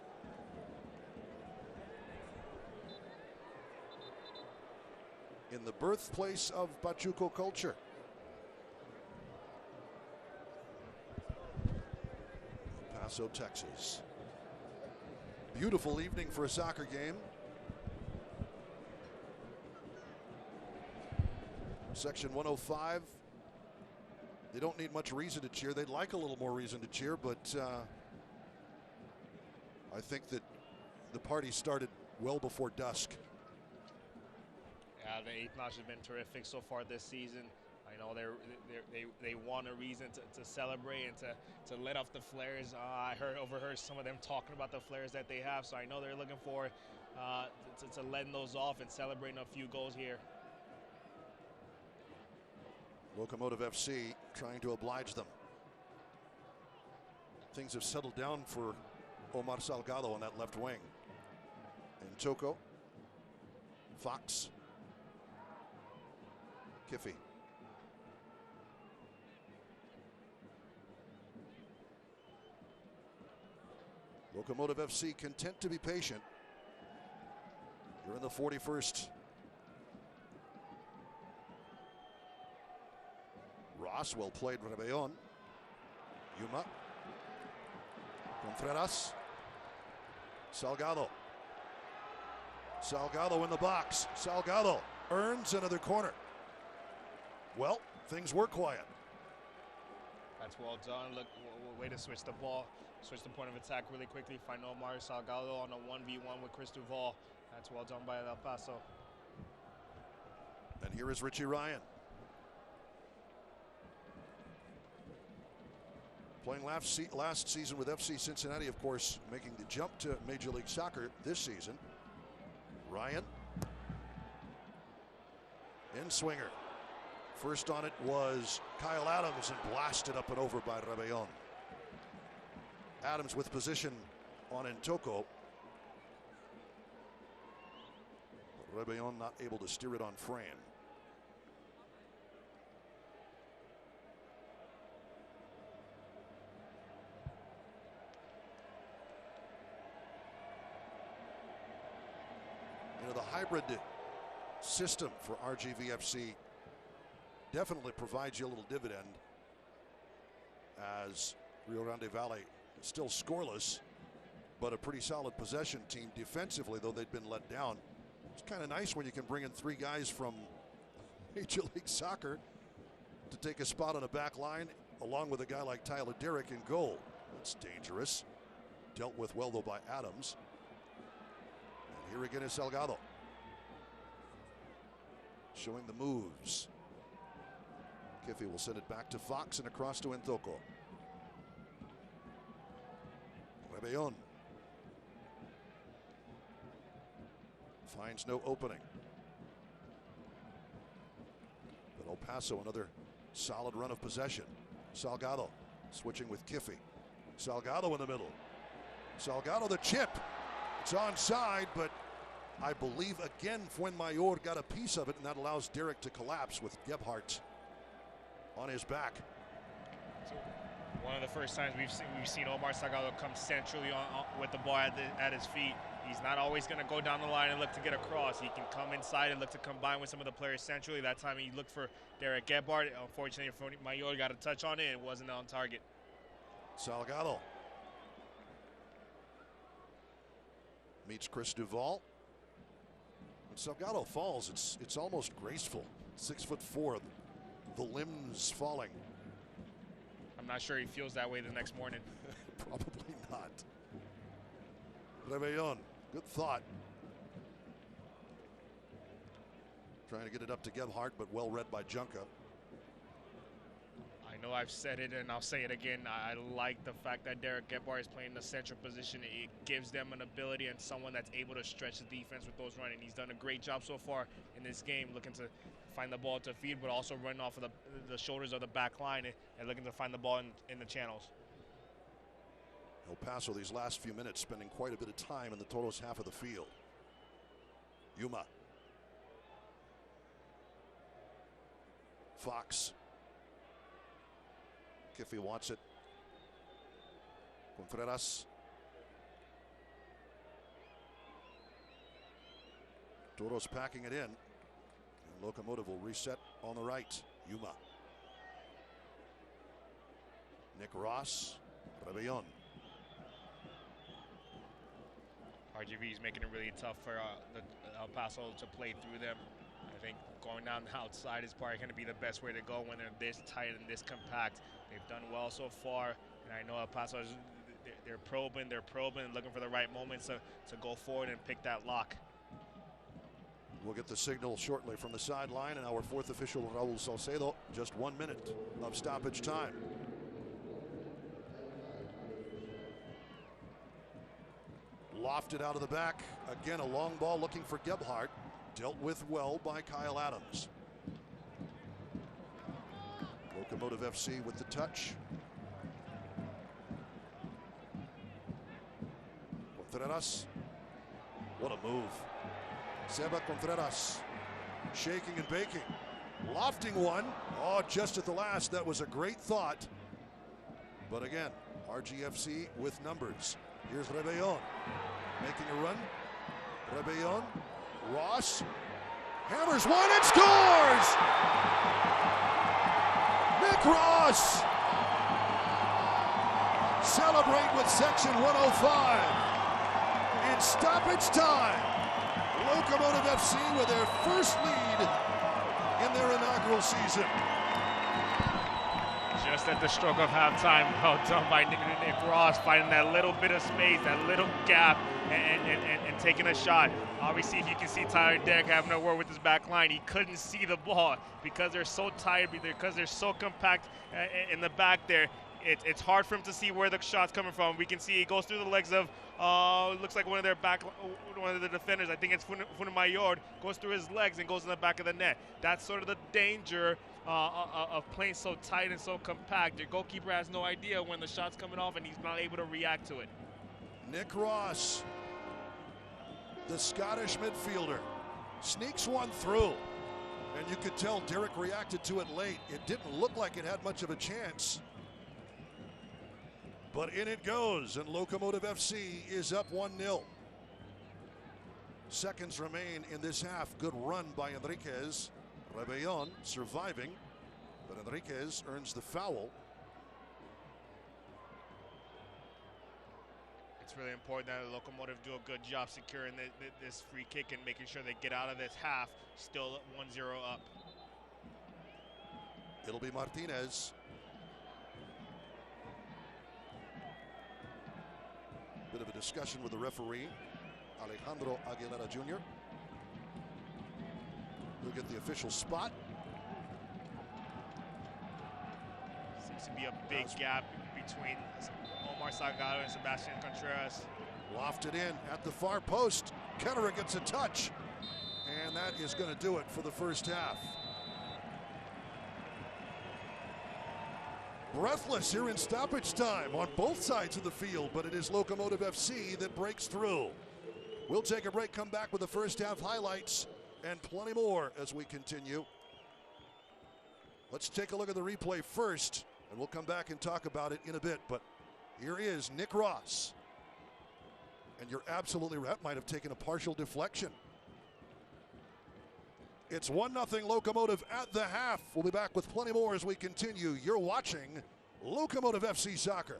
In the birthplace of Pachuco culture. Paso, Texas. Beautiful evening for a soccer game. Section 105. They don't need much reason to cheer. They'd like a little more reason to cheer, but I think that the party started well before dusk.
Yeah, the eighth notch has been terrific so far this season. I know they want a reason to celebrate and to let off the flares. I overheard some of them talking about the flares that they have, so I know they're looking for to letting those off and celebrating a few goals here.
Locomotive FC trying to oblige them. Things have settled down for Omar Salgado on that left wing. And Toko, Fox, Kiffy. Locomotive FC content to be patient. You're in the 41st. Ross, well played, Rebellon. Yuma. Contreras. Salgado. Salgado in the box. Salgado earns another corner. Well, things were quiet.
That's well done. Look, way to switch the ball switch the point of attack really quickly, find Omar Salgado on a 1v1 with Chris Duval. That's well done by El Paso.
And here is Richie Ryan. Playing last season with FC Cincinnati, of course, making the jump to Major League Soccer this season. Ryan. In swinger. First on it was Kyle Adams and blasted up and over by Rebellon. Adams with position on Ntoko. But Rebellon not able to steer it on Fran. You know, the hybrid system for RGVFC definitely provides you a little dividend, as Rio Grande Valley is still scoreless, but a pretty solid possession team defensively, though they'd been let down. It's kind of nice when you can bring in 3 guys from Major League Soccer to take a spot on a back line, along with a guy like Tyler Derrick in goal. That's dangerous. Dealt with well, though, by Adams. And here again is Salgado. Showing the moves. Kiffy will send it back to Fox and across to Ntoko. Rebellon finds no opening. But El Paso, another solid run of possession. Salgado switching with Kiffy. Salgado in the middle. Salgado the chip. It's onside, but I believe again Fuenmayor got a piece of it, and that allows Derrick to collapse with Gebhardt on his back.
So one of the first times we've seen Omar Salgado come centrally on with the ball at his feet. He's not always going to go down the line and look to get across. He can come inside and look to combine with some of the players centrally. That time he looked for Derrick Gebhardt. Unfortunately, Mayor got a touch on it and wasn't on target.
Salgado meets Chris Duval. When Salgado falls, it's almost graceful. 6'4", the limbs falling.
I'm not sure he feels that way the next morning.
Probably not. Rebellon, good thought. Trying to get it up to Gebhardt, but well read by Junca.
I know I've said it and I'll say it again. I like the fact that Derrick Gebhardt is playing the central position. It gives them an ability and someone that's able to stretch the defense with those running. He's done a great job so far in this game, looking to find the ball to feed, but also run off of the shoulders of the back line and looking to find the ball in the channels.
El Paso these last few minutes spending quite a bit of time in the Toros half of the field. Yuma. Fox. Kiffy wants it. Contreras. Toros packing it in. And Locomotive will reset on the right. Yuma. Nick Ross. Rebellon.
RGV is making it really tough for El Paso to play through them. I think going down the outside is probably going to be the best way to go when they're this tight and this compact. They've done well so far, and I know El Paso is, they're probing, looking for the right moments to go forward and pick that lock.
We'll get the signal shortly from the sideline, and our fourth official, Raul Salcedo, just 1 minute of stoppage time. Lofted out of the back. Again, a long ball looking for Gebhardt. Dealt with well by Kyle Adams. Locomotive FC with the touch. Contreras. What a move. Seba Contreras. Shaking and baking. Lofting one. Oh, just at the last. That was a great thought. But again, RGFC with numbers. Here's Rebellon. Making a run. Rebellon. Ross. Hammers one and scores! Nick Ross. Celebrate with section 105. In stoppage time. Locomotive FC with their first lead in their inaugural season.
Just at the stroke of halftime, well done by Nick Ross, finding that little bit of space, that little gap, and taking a shot. Obviously, if you can see Tyler Derrick having a word with his back line, he couldn't see the ball because they're so tight, because they're so compact in the back there. It's hard for him to see where the shot's coming from. We can see he goes through the legs of, looks like one of the defenders. I think it's Funamayor, goes through his legs and goes in the back of the net. That's sort of the danger of playing so tight and so compact. Your goalkeeper has no idea when the shot's coming off, and he's not able to react to it.
Nick Ross, the Scottish midfielder, sneaks one through. And you could tell Derrick reacted to it late. It didn't look like it had much of a chance. But in it goes, and Locomotive FC is up 1-0. Seconds remain in this half. Good run by Enriquez. Rebellon surviving, but Enriquez earns the foul.
It's really important that the Locomotive do a good job securing this free kick and making sure they get out of this half still 1-0 up.
It'll be Martinez. Bit of a discussion with the referee, Alejandro Aguilera Jr. He'll get the official spot.
Seems to be a big gap between Omar Salgado and Sebastian Contreras.
Lofted in at the far post. Ketterer gets a touch. And that is going to do it for the first half. Breathless here in stoppage time on both sides of the field, but it is Locomotive FC that breaks through. We'll take a break, come back with the first half highlights and plenty more as we continue. Let's take a look at the replay first, and we'll come back and talk about it in a bit. But here is Nick Ross. And you're absolutely right, might have taken a partial deflection. It's 1-0 Locomotive at the half. We'll be back with plenty more as we continue. You're watching Locomotive FC Soccer.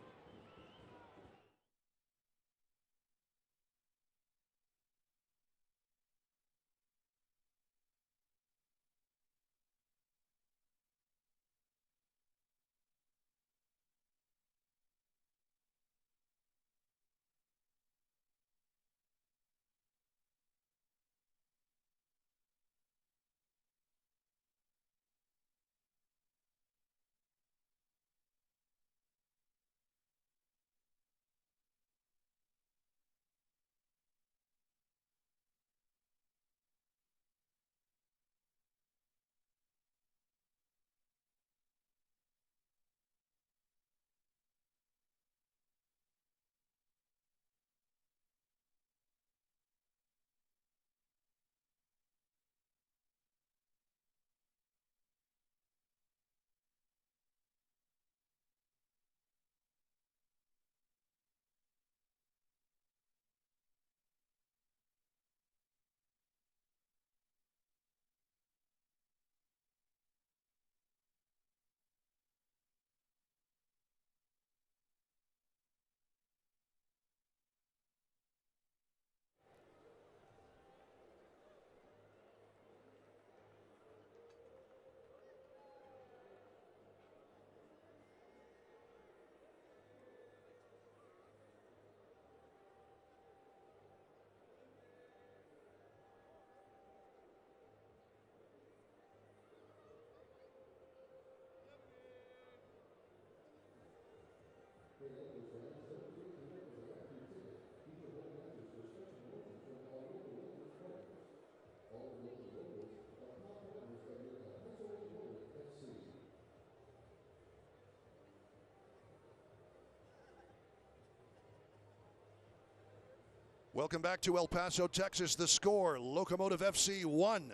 Welcome back to El Paso, Texas. The score, Locomotive FC 1,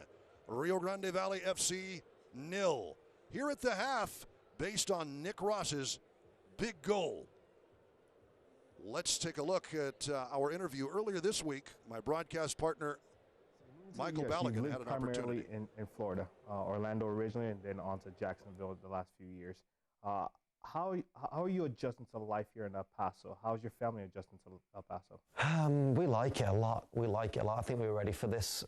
Rio Grande Valley FC 0. Here at the half, based on Nick Ross's big goal. Let's take a look at our interview earlier this week. My broadcast partner, Michael Balogun, had an opportunity.
Primarily in Florida, Orlando originally, and then on to Jacksonville the last few years. How are you adjusting to life here in El Paso? How's your family adjusting to El Paso?
We like it a lot. I think we're ready for this.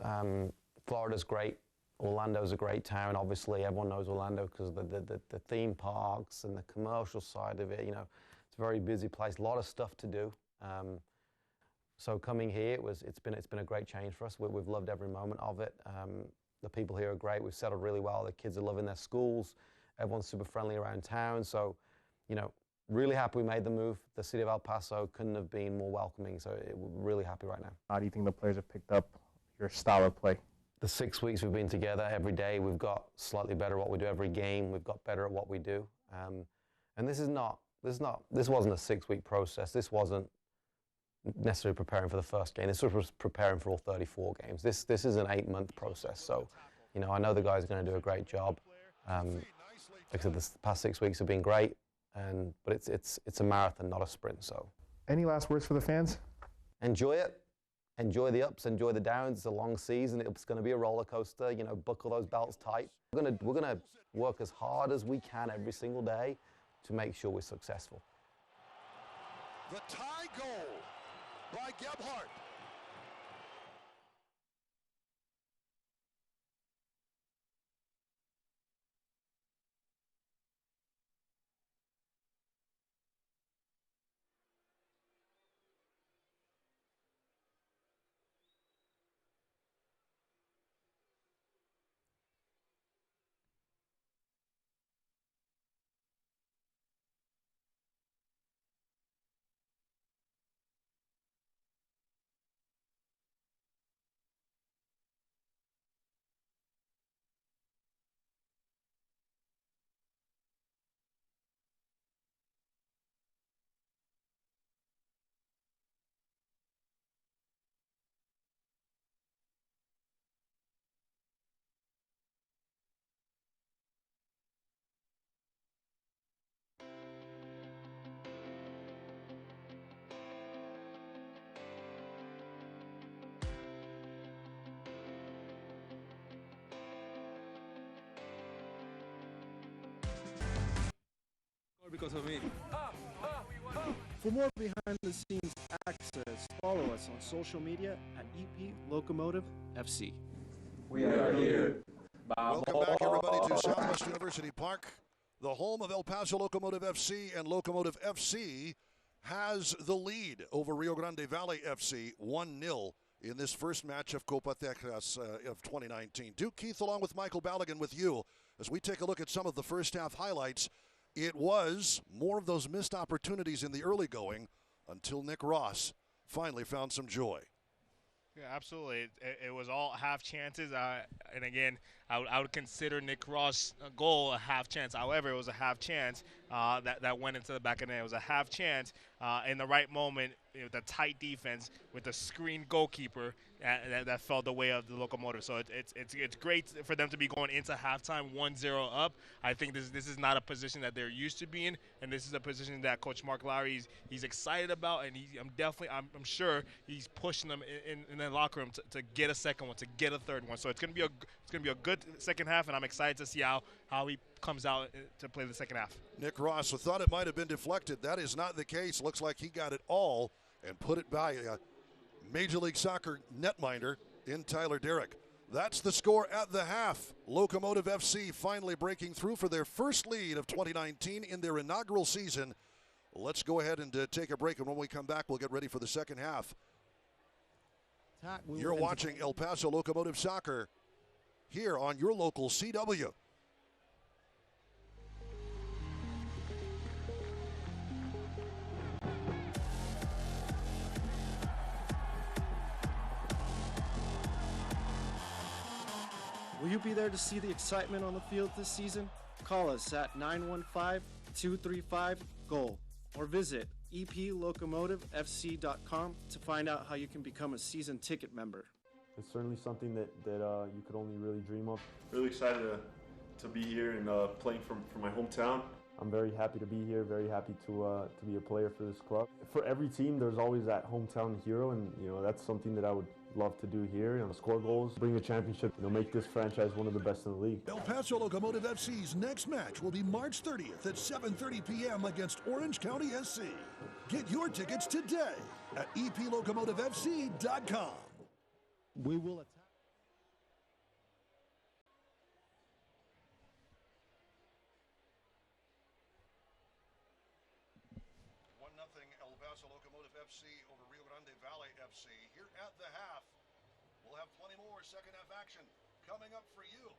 Florida's great. Orlando's a great town. Obviously, everyone knows Orlando because of the theme parks and the commercial side of it. You know, it's a very busy place, a lot of stuff to do. So coming here, it's been a great change for us. We've loved every moment of it. The people here are great. We've settled really well. The kids are loving their schools. Everyone's super friendly around town. So, you know, really happy we made the move. The city of El Paso couldn't have been more welcoming. So we're really happy right now.
How do you think the players have picked up your style of play?
The 6 weeks we've been together, every day we've got slightly better at what we do. Every game we've got better at what we do. And this wasn't a 6-week process. This wasn't necessarily preparing for the first game. This was preparing for all 34 games. This is an 8-month process. So, you know, I know the guys are going to do a great job. Like I said, the past 6 weeks have been great, but it's a marathon, not a sprint. So,
any last words for the fans?
Enjoy it. Enjoy the ups, enjoy the downs. It's a long season. It's going to be a roller coaster. You know, buckle those belts tight. We're gonna work as hard as we can every single day to make sure we're successful.
The tie goal by Gebhardt.
Because of me. For more behind-the-scenes access, follow us on social media at EP Locomotive FC.
We are here.
Welcome back, everybody, to Southwest University Park, the home of El Paso Locomotive FC, and Locomotive FC has the lead over Rio Grande Valley FC 1-0 in this first match of Copa Texas of 2019. Duke Keith along with Michael Balogun with you as we take a look at some of the first half highlights. It was more of those missed opportunities in the early going until Nick Ross finally found some joy.
Yeah, absolutely. It was all half chances. And again, I would consider Nick Ross' goal a half chance. However, it was a half chance that went into the back of the net. It was a half chance in the right moment, you know, the tight defense with the screen goalkeeper that fell the way of the Locomotive. So it's great for them to be going into halftime 1-0 up. I think this is not a position that they're used to being, and this is a position that Coach Mark Lowry he's excited about, and I'm sure he's pushing them in the locker room to get a second one, to get a third one. So it's gonna be a good second half, and I'm excited to see how he comes out to play the second half.
Nick Ross thought it might have been deflected. That is not the case. Looks like he got it all and put it by a Major League Soccer netminder in Tyler Derrick. That's the score at the half. Locomotive FC finally breaking through for their first lead of 2019 in their inaugural season. Let's go ahead and take a break, and when we come back, we'll get ready for the second half. You're watching El Paso Locomotive Soccer here on your local CW.
Will you be there to see the excitement on the field this season? Call us at 915-235-GOAL or visit eplocomotivefc.com to find out how you can become a season ticket member.
It's certainly something that you could only really dream of.
Really excited to be here and playing for my hometown.
I'm very happy to be here, very happy to be a player for this club. For every team, there's always that hometown hero, and that's something that I would love to do here. Score goals, bring the championship, make this franchise one of the best in the league.
El Paso Locomotive FC's next match will be March 30th at 7:30 p.m. against Orange County SC. Get your tickets today at eplocomotivefc.com.
We will attack.
FC over Rio Grande Valley FC. Here at the half, we'll have plenty more second half action coming up for you.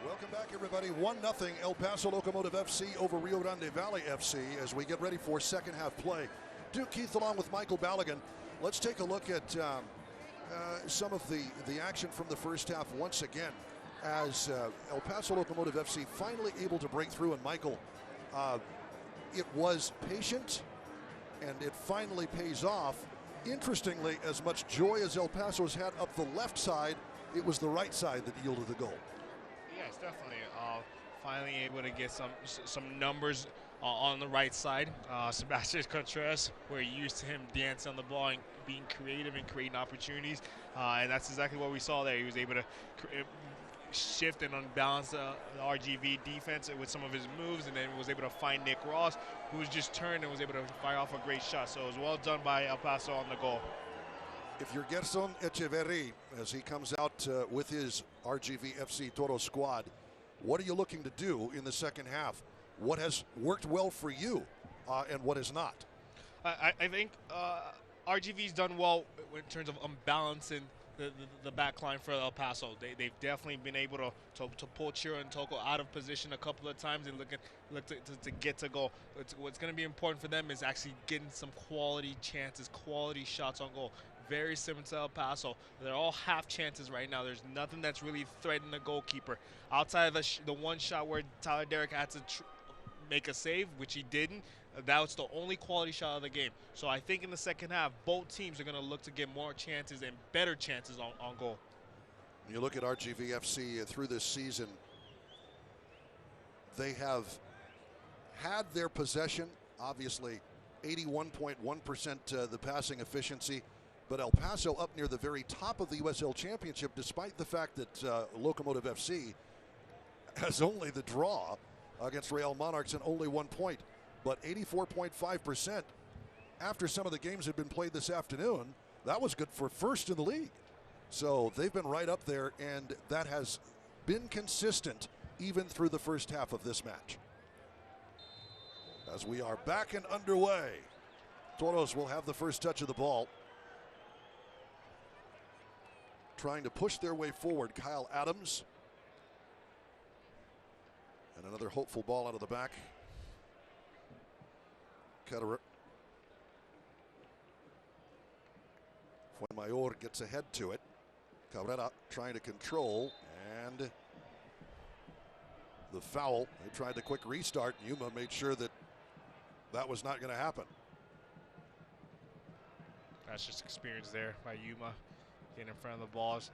Welcome back, everybody. 1-0 El Paso Locomotive FC over Rio Grande Valley FC as we get ready for second half play. Duke Keith along with Michael Balogun. Let's take a look at some of the action from the first half once again as El Paso Locomotive FC finally able to break through. And Michael, it was patient and it finally pays off. Interestingly, as much joy as El Paso's had up the left side, it was the right side that yielded the goal.
Yes, definitely. Finally able to get some numbers on the right side. Sebastian Contreras, we're used to him dancing on the ball and being creative and creating opportunities, and that's exactly what we saw there. He was able to shift and unbalance the RGV defense with some of his moves, and then was able to find Nick Ross, who was just turned and was able to fire off a great shot. So it was well done by El Paso on the goal.
If you're Gerson Echeverri, as he comes out with his RGV FC Toro squad, what are you looking to do in the second half? What has worked well for you and what has not?
I think RGV's done well in terms of unbalancing the back line for El Paso. They've definitely been able to pull Chiro and Toko out of position a couple of times and look to get to goal. What's going to be important for them is actually getting some quality chances, quality shots on goal. Very similar to El Paso. They're all half chances right now. There's nothing that's really threatening the goalkeeper. Outside of the one shot where Tyler Derrick had to make a save, which he didn't, that was the only quality shot of the game. So I think in the second half, both teams are going to look to get more chances and better chances on goal.
When you look at RGV FC through this season, They have had their possession, obviously 81.1% the passing efficiency, but El Paso up near the very top of the USL Championship, despite the fact that Locomotive FC has only the draw against Real Monarchs and only 1 point. But 84.5% after some of the games had been played this afternoon, that was good for first in the league. So they've been right up there, and that has been consistent even through the first half of this match. As we are back and underway, Toros will have the first touch of the ball. Trying to push their way forward, Kyle Adams. And another hopeful ball out of the back. Ketterer. Fuenmayor gets ahead to it. Cabrera trying to control, and the foul. They tried the quick restart. Yuma made sure that that was not going to happen.
That's just experience there by Yuma, getting in front of the balls,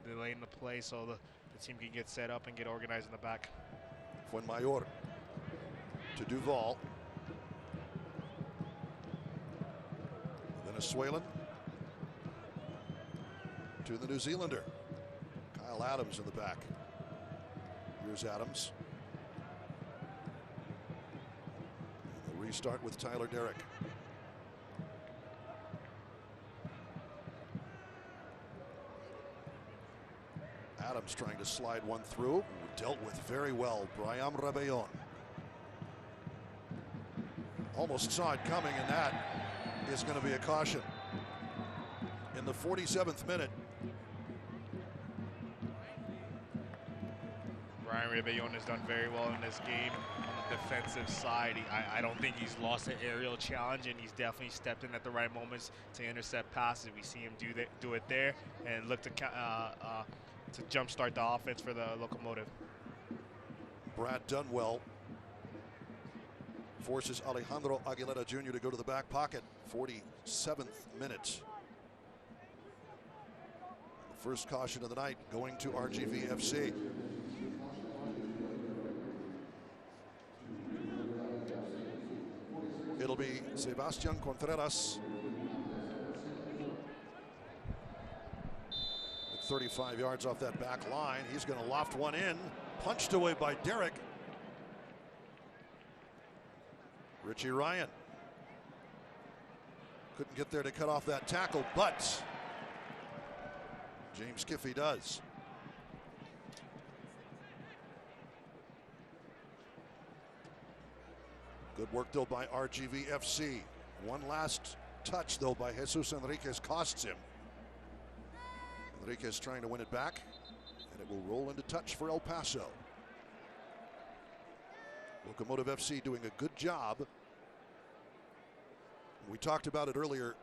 delaying the play so the team can get set up and get organized in the back.
Fuenmayor to Duval. Venezuelan to the New Zealander. Kyle Adams in the back. Here's Adams. And the restart with Tyler Derrick. Adams trying to slide one through. Dealt with very well. Brian Rebellon. Almost saw it coming, and that is going to be a caution. In the 47th minute.
Brian Rebellon has done very well in this game on the defensive side. I don't think he's lost an aerial challenge, and he's definitely stepped in at the right moments to intercept passes. We see him do it there and look to jumpstart the offense for the Locomotive.
Brad Dunwell forces Alejandro Aguilera Jr. to go to the back pocket. 47th minute. The first caution of the night going to RGV FC. It'll be Sebastian Contreras. At 35 yards off that back line. He's going to loft one in. Punched away by Derrick. Richie Ryan couldn't get there to cut off that tackle, but James Kiffey does. Good work though by RGV FC. One last touch though by Jesus Enriquez costs him. Enriquez trying to win it back, and it will roll into touch for El Paso. Locomotive FC doing a good job. We talked about it earlier.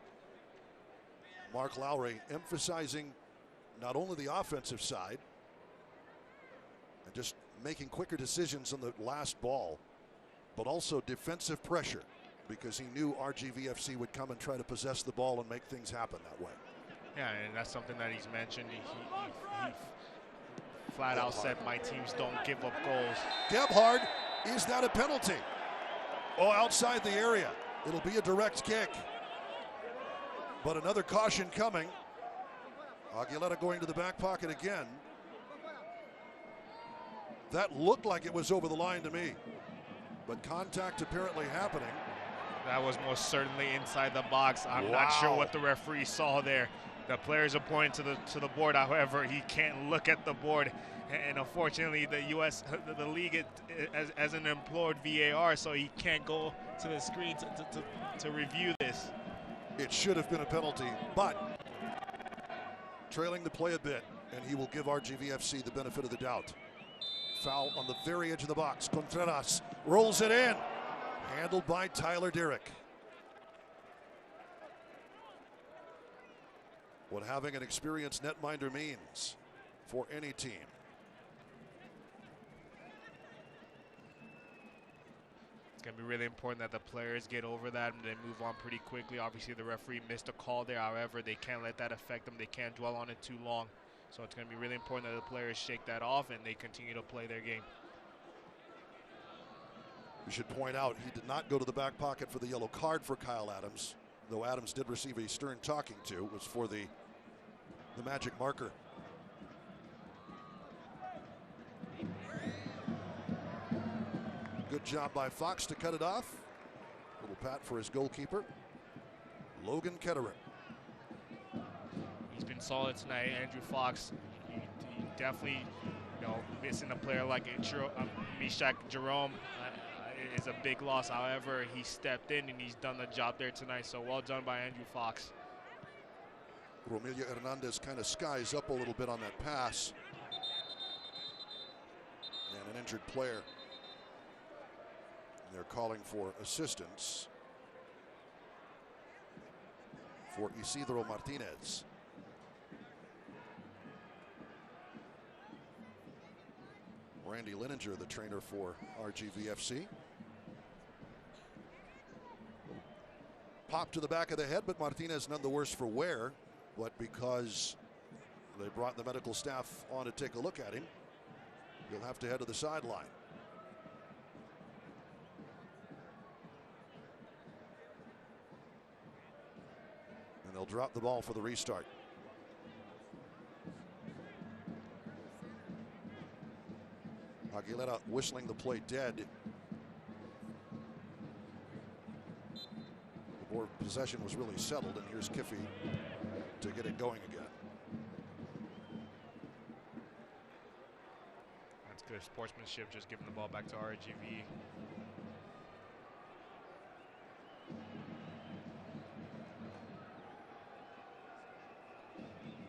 Mark Lowry emphasizing not only the offensive side and just making quicker decisions on the last ball, but also defensive pressure, because he knew RGV FC would come and try to possess the ball and make things happen that way.
Yeah, and that's something that he's mentioned. He flat out said, my teams don't give up goals.
Gebhard, is that a penalty? Oh, outside the area. It'll be a direct kick. But another caution coming. Aguilera going to the back pocket again. That looked like it was over the line to me, but contact apparently happening.
That was most certainly inside the box. I'm not sure what the referee saw there. The players are pointing to the board. However, he can't look at the board, and unfortunately, the league hasn't employed VAR, so he can't go to the screen to review this.
It should have been a penalty, but trailing the play a bit, and he will give RGV FC the benefit of the doubt. Foul on the very edge of the box. Contreras rolls it in, handled by Tyler Derrick. What having an experienced netminder means for any team.
It's going to be really important that the players get over that and they move on pretty quickly. Obviously, the referee missed a call there. However, they can't let that affect them. They can't dwell on it too long. So it's going to be really important that the players shake that off and they continue to play their game.
We should point out he did not go to the back pocket for the yellow card for Kyle Adams, though Adams did receive a stern talking to. It was for the magic marker. Good job by Fox to cut it off. Little pat for his goalkeeper, Logan Ketterer.
He's been solid tonight. Andrew Fox, he definitely, missing a player like Mishak Jerome is a big loss. However, he stepped in and he's done the job there tonight. So well done by Andrew Fox.
Romelio Hernandez kind of skies up a little bit on that pass. And an injured player. They're calling for assistance for Isidro Martinez. Randy Lininger, the trainer for RGVFC. Pop to the back of the head, but Martinez none the worse for wear. But because they brought the medical staff on to take a look at him, he'll have to head to the sideline. And they'll drop the ball for the restart. Aguilera whistling the play dead. The board possession was really settled, and here's Kiffey to get it going again.
That's good sportsmanship, just giving the ball back to RGV.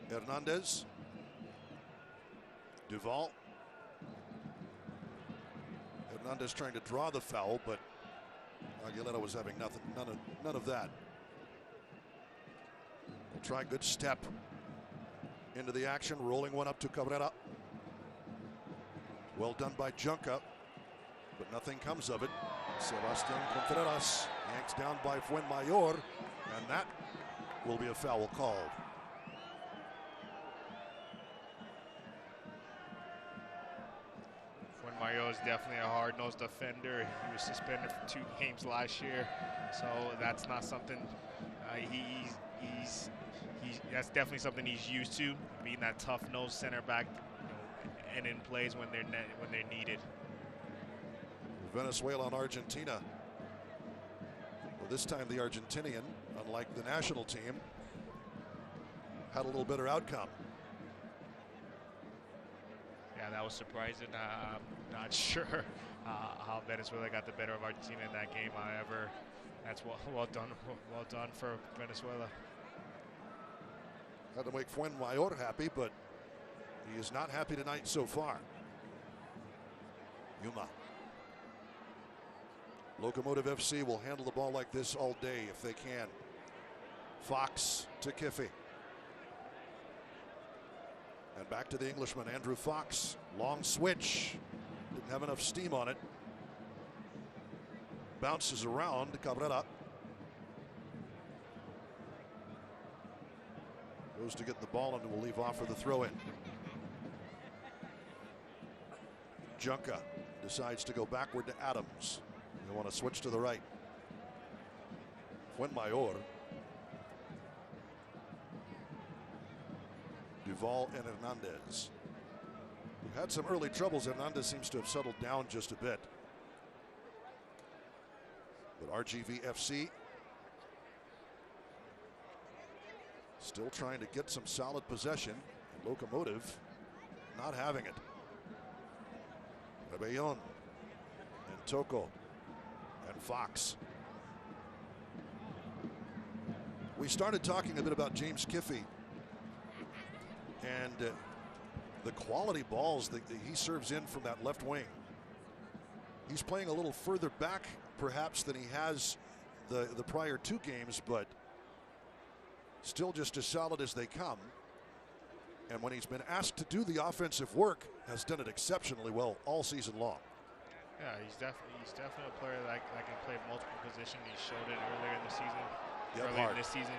Hernandez. Duval. Hernandez trying to draw the foul, but Aguilera was having none of that. We'll try good step into the action, rolling one up to Cabrera. Well done by Junca, but nothing comes of it. Sebastian Contreras yanks down by Fuenmayor, and that will be a foul called.
Mario is definitely a hard-nosed defender. He was suspended for 2 games last year, so that's not something that's definitely something he's used to, being that tough-nosed center back, and in plays when they're needed.
Venezuela and Argentina. Well, this time the Argentinian, unlike the national team, had a little better outcome.
Yeah, that was surprising. I'm not sure how Venezuela got the better of Argentina in that game. However, that's well done for Venezuela.
Had to make Fuenmayor happy, but he is not happy tonight so far. Yuma. Locomotive FC will handle the ball like this all day if they can. Fox to Kiffey. And back to the Englishman, Andrew Fox. Long switch. Didn't have enough steam on it. Bounces around Cabrera. Goes to get the ball and will leave off for the throw-in. Junca decides to go backward to Adams. They want to switch to the right. Fuenmayor. Duval and Hernandez. Who had some early troubles. Hernandez seems to have settled down just a bit. But RGVFC still trying to get some solid possession. And Locomotive not having it. Rebellon and Toko and Fox. We started talking a bit about James Kiffey and the quality balls that he serves in from that left wing. He's playing a little further back perhaps than he has the prior 2 games, but still just as solid as they come. And when he's been asked to do the offensive work, has done it exceptionally well all season long.
Yeah, he's definitely a player that can play multiple positions. He showed it earlier in the season. Earlier in this season.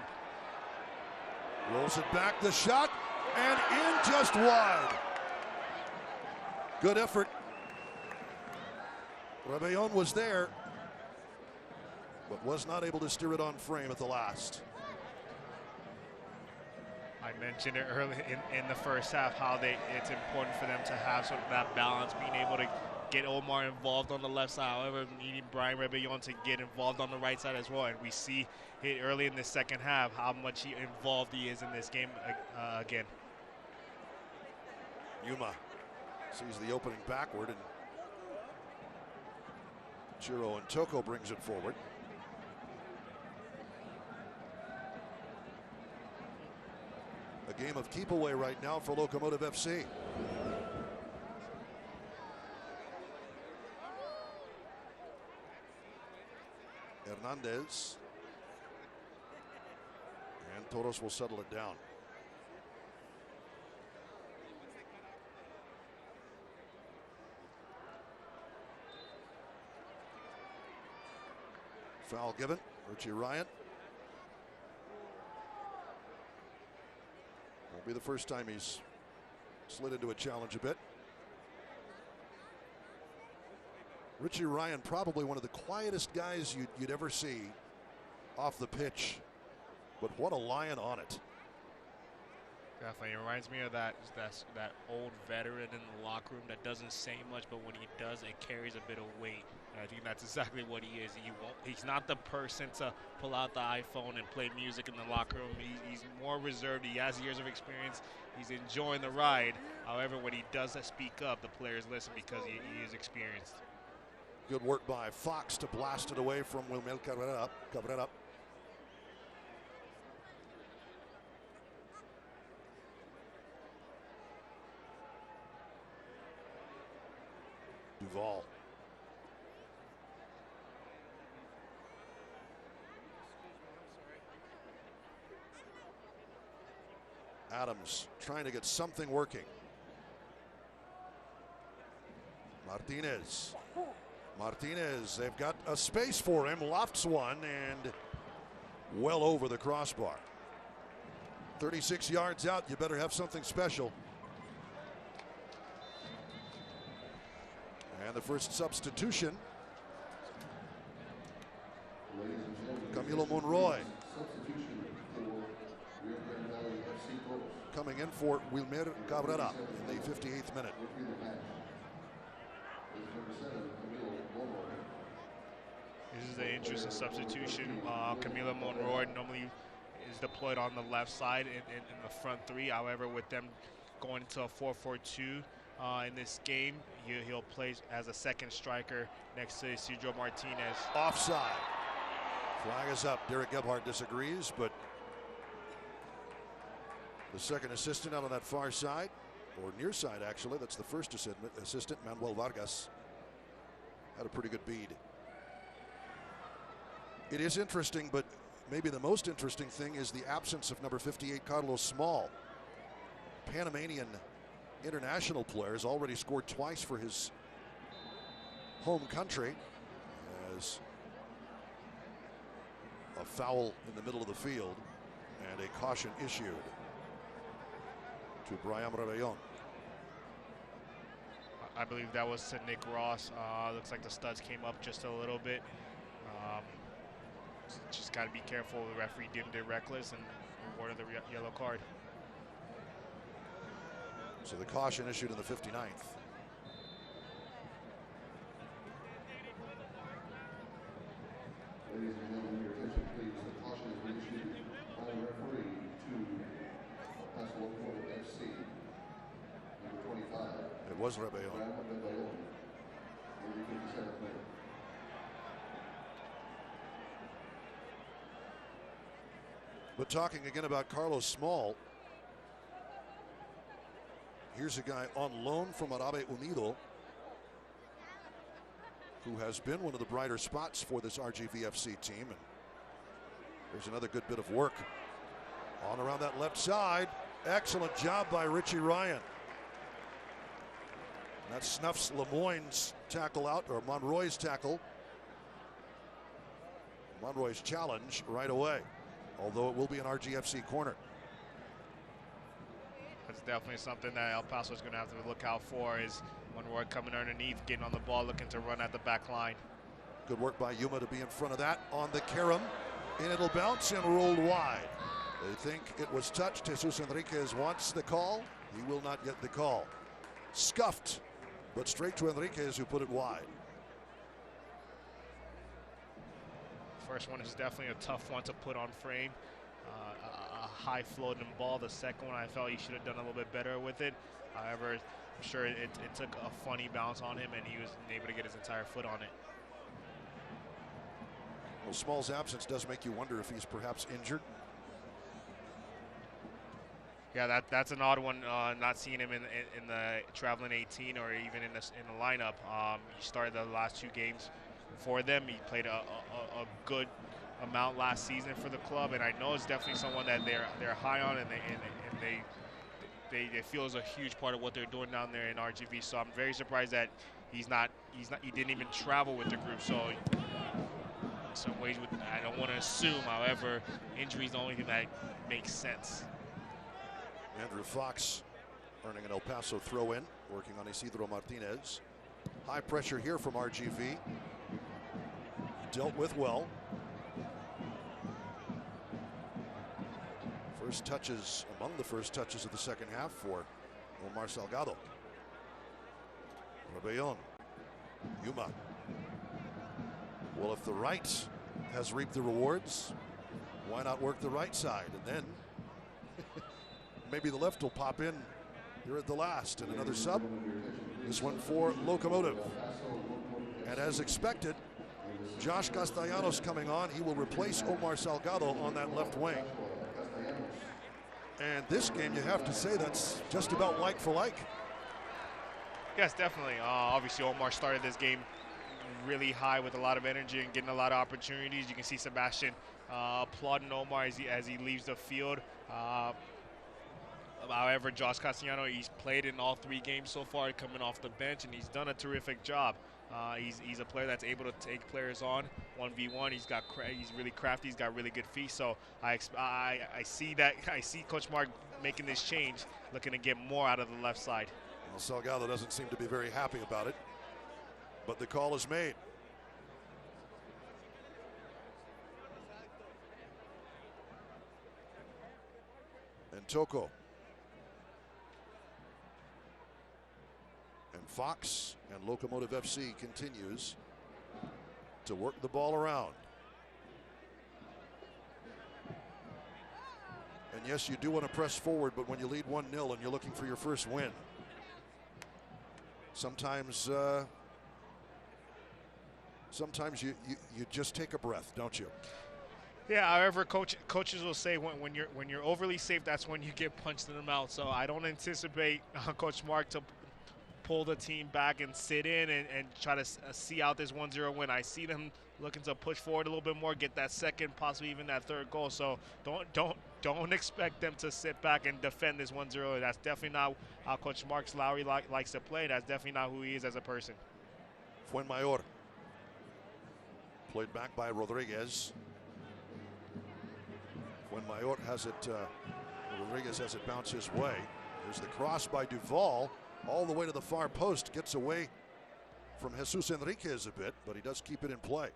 Rolls it back, the shot, and in just wide. Good effort. Rebellon was there, but was not able to steer it on frame at the last.
I mentioned it early in the first half how it's important for them to have sort of that balance, being able to get Omar involved on the left side, however, needing Brian Rebellon to get involved on the right side as well. And we see it early in the second half how much involved he is in this game again.
Yuma sees the opening backward, and Chiro and Toko brings it forward. A game of keep away right now for Locomotive FC. Hernandez. And Toros will settle it down. Foul given. Richie Ryan. Won't be the first time he's slid into a challenge a bit. Richie Ryan, probably one of the quietest guys you'd ever see off the pitch, but what a lion on it.
Definitely, it reminds me of that old veteran in the locker room that doesn't say much, but when he does, it carries a bit of weight. And I think that's exactly what he is. He's not the person to pull out the iPhone and play music in the locker room. He's more reserved. He has years of experience. He's enjoying the ride. However, when he does speak up, the players listen because he is experienced.
Good work by Fox to blast it away from Wilmel Cabrera. Duval. Adams trying to get something working. Martinez, they've got a space for him, lofts one, and well over the crossbar. 36 yards out, you better have something special. And the first substitution. Camilo Monroy coming in for Wilmer Cabrera in the 58th minute.
This is an interesting substitution. Camilo Monroy normally is deployed on the left side in the front three. However, with them going into a 4-4-2 in this game, he'll play as a second striker next to Isidro Martinez.
Offside. Flag is up. Derek Gebhardt disagrees, but the second assistant out on that far side, or near side actually, that's the first assistant, Manuel Vargas, had a pretty good bead. It is interesting, but maybe the most interesting thing is the absence of number 58, Carlos Small. Panamanian international player, has already scored twice for his home country, as a foul in the middle of the field and a caution issued to Brian Rebellon.
I believe that was to Nick Ross. Looks like the studs came up just a little bit. Just got to be careful. The referee deemed it reckless and awarded the yellow card.
So the caution issued in the 59th.
Ladies and gentlemen, your attention please. The caution has been issued by the referee to Paso Locomotive FC, number 25.
It was Rebellon.
Rebellon, in the 57th minute.
But talking again about Carlos Small, here's a guy on loan from Arabe Unido who has been one of the brighter spots for this RGVFC team. And there's another good bit of work on around that left side. Excellent job by Richie Ryan. And that snuffs Lemoyne's tackle out, or Monroy's tackle. Monroy's challenge right away, although it will be an RGFC corner.
That's definitely something that El Paso is going to have to look out for, is when we're coming underneath, getting on the ball, looking to run at the back line.
Good work by Yuma to be in front of that on the carom, and it'll bounce and rolled wide. They think it was touched. Jesus Enriquez wants the call. He will not get the call. Scuffed, but straight to Enriquez, who put it wide.
First one is definitely a tough one to put on frame. A high floating ball. The second one, I felt he should have done a little bit better with it. However, I'm sure it took a funny bounce on him, and he was able to get his entire foot on it.
Well, Small's absence does make you wonder if he's perhaps injured.
Yeah, that's an odd one. Not seeing him in the traveling 18 or even in the lineup. He started the last 2 games for them. He played a good amount last season for the club, and I know it's definitely someone that they're high on, and they feel is a huge part of what they're doing down there in RGV. So I'm very surprised that he didn't even travel with the group. So in some ways, I don't want to assume. However, injury is the only thing that makes sense.
Andrew Fox earning an El Paso throw in, working on Isidro Martinez. High pressure here from RGV. Dealt with well. First touches, among the first touches of the second half for Omar Salgado. Rebellon. Yuma. Well, if the right has reaped the rewards, why not work the right side? And then maybe the left will pop in here at the last. And another sub. This one for Locomotive. And as expected, Josh Castellanos coming on. He will replace Omar Salgado on that left wing. And this game, you have to say, that's just about like for like.
Yes, definitely. Obviously, Omar started this game really high with a lot of energy and getting a lot of opportunities. You can see Sebastian applauding Omar as he leaves the field. However, Josh Castellanos, he's played in all 3 games so far, coming off the bench, and he's done a terrific job. He's a player that's able to take players on 1v1. He's really crafty. He's got really good feet. So I see that. I see Coach Mark making this change, looking to get more out of the left side.
Well, Salgado doesn't seem to be very happy about it, but the call is made. And Toko. And Fox and Locomotive FC continues to work the ball around. And yes, you do want to press forward, but when you lead 1-0 and you're looking for your first win, sometimes you just take a breath, don't you?
Yeah. However, coaches will say when you're overly safe, that's when you get punched in the mouth. So I don't anticipate Coach Mark to pull the team back and sit in and try to see out this 1-0 win. I see them looking to push forward a little bit more, get that second, possibly even that third goal. So don't expect them to sit back and defend this 1-0. That's definitely not how Coach Mark Lowry likes to play. That's definitely not who he is as a person.
Fuenmayor. Played back by Rodriguez. Fuenmayor has it, Rodriguez has it bounce his way. There's the cross by Duval. All the way to the far post, gets away from Jesus Enriquez a bit, but he does keep it in play.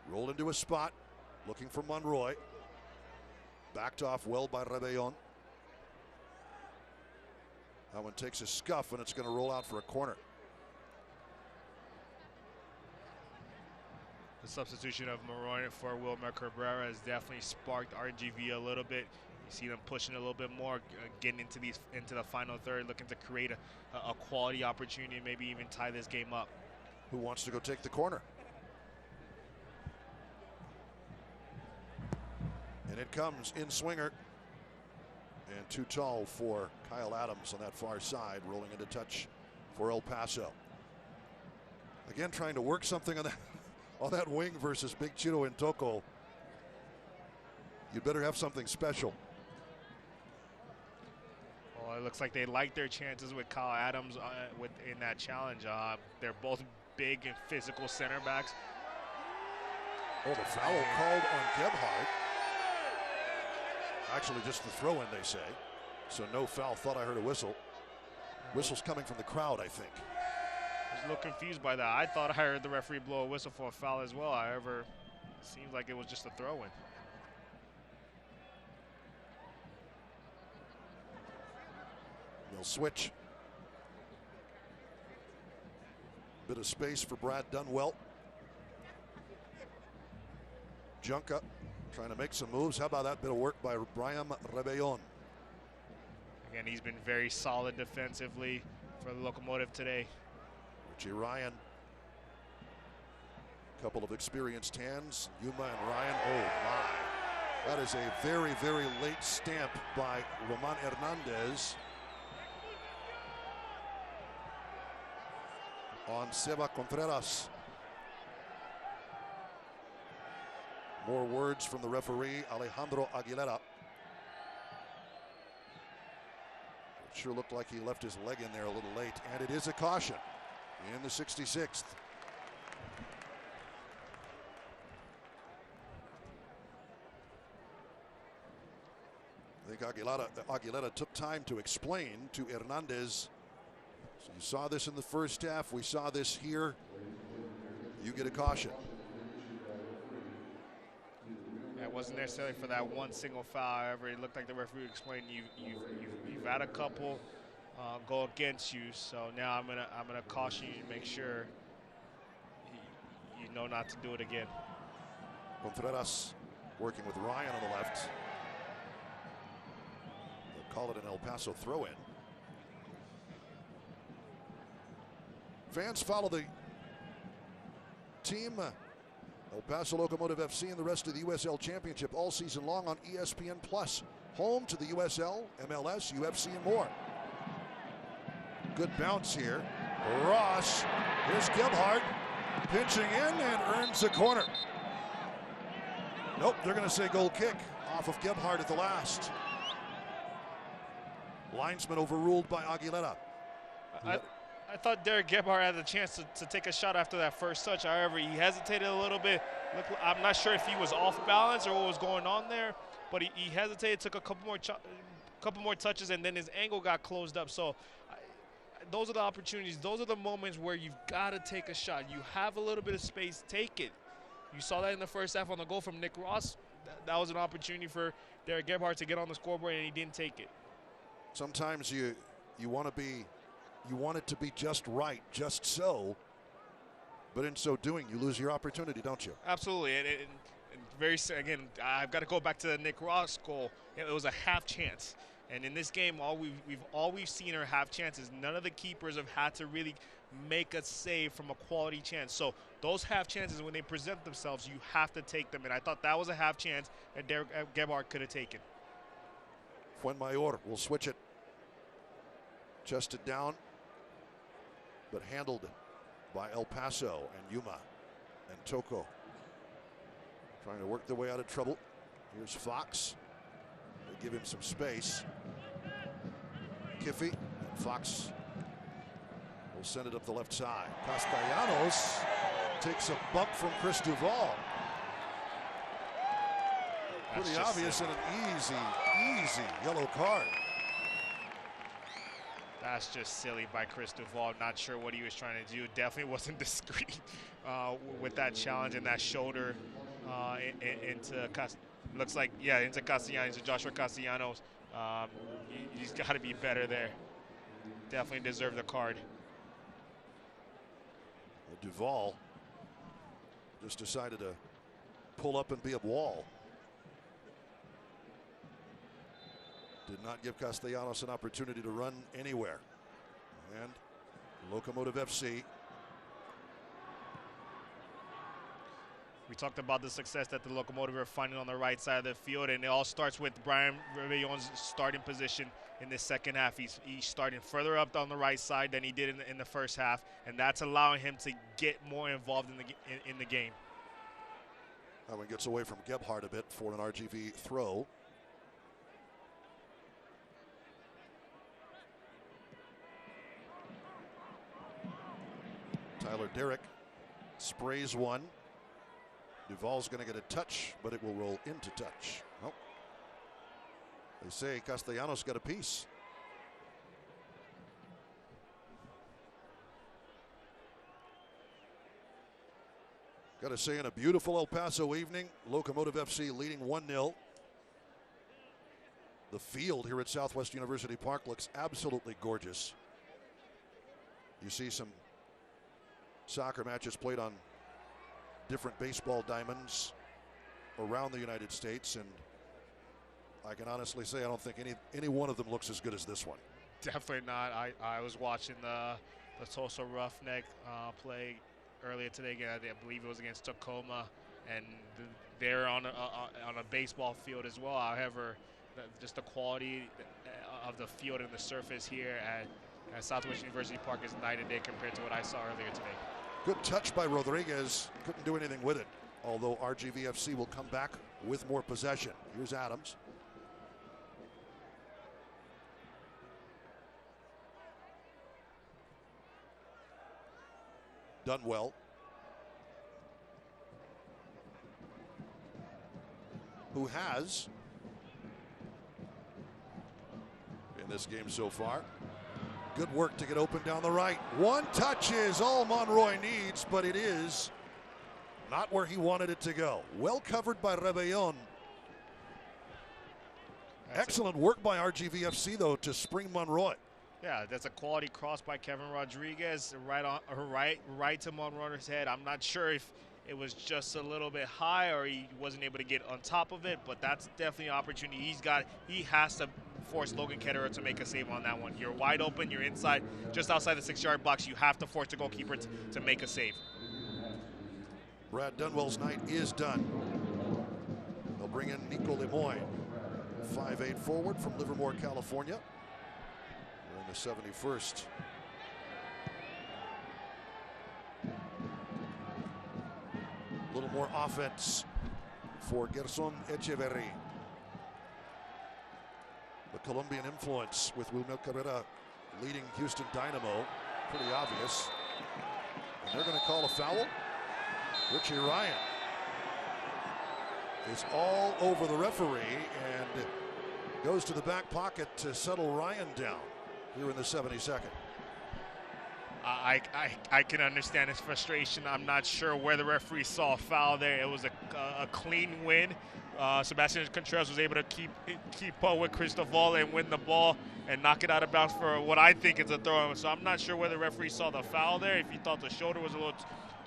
Rolled into a spot, looking for Monroy. Backed off well by Rebellon. That one takes a scuff, and it's going to roll out for a corner.
The substitution of Monroy for Wilmer Cabrera has definitely sparked RGV a little bit. You see them pushing a little bit more, getting into the final third, looking to create a quality opportunity, maybe even tie this game up.
Who wants to go take the corner? And it comes in swinger. And too tall for Kyle Adams on that far side, rolling into touch for El Paso. Again, trying to work something on that wing versus Big Chiro and Toko. You'd better have something special.
Well, it looks like they like their chances with Kyle Adams in that challenge. They're both big and physical center backs.
Oh, the foul called on Gebhardt. Actually, just the throw-in, they say. So no foul. Thought I heard a whistle. Whistle's coming from the crowd, I think.
I was a little confused by that. I thought I heard the referee blow a whistle for a foul as well. However, it seems like it was just a throw-in.
They'll switch. Bit of space for Brad Dunwell. Junka trying to make some moves. How about that bit of work by Brian Rebellon?
Again, he's been very solid defensively for the Locomotive today.
Richie Ryan. Couple of experienced hands. Yuma and Ryan. Oh my. That is a very, very late stamp by Roman Hernandez on Seba Contreras. More words from the referee, Alejandro Aguilera. It sure looked like he left his leg in there a little late, and it is a caution in the 66th. I think Aguilera took time to explain to Hernandez. So you saw this in the first half. We saw this here. You get a caution.
Yeah, it wasn't necessarily for that one single foul. However, it looked like the referee explained you've had a couple go against you. So now I'm gonna caution you to make sure you know not to do it again.
Contreras working with Ryan on the left. They'll call it an El Paso throw-in. Fans follow the team, El Paso Locomotive FC, and the rest of the USL Championship all season long on ESPN Plus. Home to the USL, MLS, UFC, and more. Good bounce here. Ross, here's Gebhardt, pinching in and earns a corner. Nope, they're going to say goal kick off of Gebhardt at the last. Linesman overruled by Aguilera.
I thought Derek Gebhardt had the chance to take a shot after that first touch. However, he hesitated a little bit. I'm not sure if he was off balance or what was going on there, but he hesitated, took a couple more touches, and then his angle got closed up. So those are the opportunities. Those are the moments where you've got to take a shot. You have a little bit of space, take it. You saw that in the first half on the goal from Nick Ross. That was an opportunity for Derek Gebhardt to get on the scoreboard, and he didn't take it.
Sometimes you want it to be just right, just so, but in so doing, you lose your opportunity, don't you?
Absolutely, and again, I've got to go back to the Nick Ross goal. It was a half chance, and in this game, all we've seen are half chances. None of the keepers have had to really make a save from a quality chance. So those half chances, when they present themselves, you have to take them, and I thought that was a half chance that Derek Gebhardt could have taken.
Fuenmayor will switch it. Chested down, but handled by El Paso and Yuma and Toko. Trying to work their way out of trouble. Here's Fox. They give him some space. Kiffy and Fox will send it up the left side. Castellanos takes a bump from Chris Duval. Pretty obvious and an easy yellow card.
That's just silly by Chris Duval. Not sure what he was trying to do. Definitely wasn't discreet with that challenge and that shoulder into Castellanos, Joshua Castellanos. He's got to be better there. Definitely deserved the card.
Well, Duval just decided to pull up and be a wall. Did not give Castellanos an opportunity to run anywhere. And Locomotive FC.
We talked about the success that the Locomotive are finding on the right side of the field, and it all starts with Brian Rebellon's starting position in this second half. He's starting further up on the right side than he did in the first half, and that's allowing him to get more involved in the game.
That one gets away from Gebhardt a bit for an RGV throw. Tyler Derrick sprays one. Duval's going to get a touch, but it will roll into touch. Well, They say Castellanos got a piece. Got to say, in a beautiful El Paso evening, Locomotive FC leading 1-0. The field here at Southwest University Park looks absolutely gorgeous. You see some soccer matches played on different baseball diamonds around the United States, and I can honestly say I don't think any one of them looks as good as this one.
Definitely not. I was watching the Tulsa Roughneck play earlier today. Again, I believe it was against Tacoma, and they're on a baseball field as well. However, just the quality of the field and the surface here at Southwest University Park is night and day compared to what I saw earlier today.
Good touch by Rodriguez. Couldn't do anything with it, although RGVFC will come back with more possession. Here's Adams. Done well. Who has, in this game so far, good work to get open down the right. One touch is all Monroy needs, but it is not where he wanted it to go. Well covered by Rebellon. Excellent work by RGVFC, though, to spring Monroy.
Yeah, that's a quality cross by Kevin Rodriguez, right to Monroy's head. I'm not sure if it was just a little bit high or he wasn't able to get on top of it, but that's definitely an opportunity he has to force Logan Ketterer to make a save on that one. You're wide open, you're inside, just outside the 6-yard box. You have to force the goalkeeper to make a save.
Brad Dunwell's night is done. They'll bring in Nico Lemoyne, 5'8" forward from Livermore, California. We're in the 71st. A little more offense for Gerson Echeverri. The Colombian influence with Wilmer Carrera leading Houston Dynamo, pretty obvious. And they're going to call a foul. Richie Ryan is all over the referee and goes to the back pocket to settle Ryan down here in the 72nd.
I can understand his frustration. I'm not sure where the referee saw a foul there. It was a clean win. Sebastian Contreras was able to keep up with Cristobal and win the ball and knock it out of bounds for what I think is a throw. So I'm not sure where the referee saw the foul there, if he thought the shoulder was a little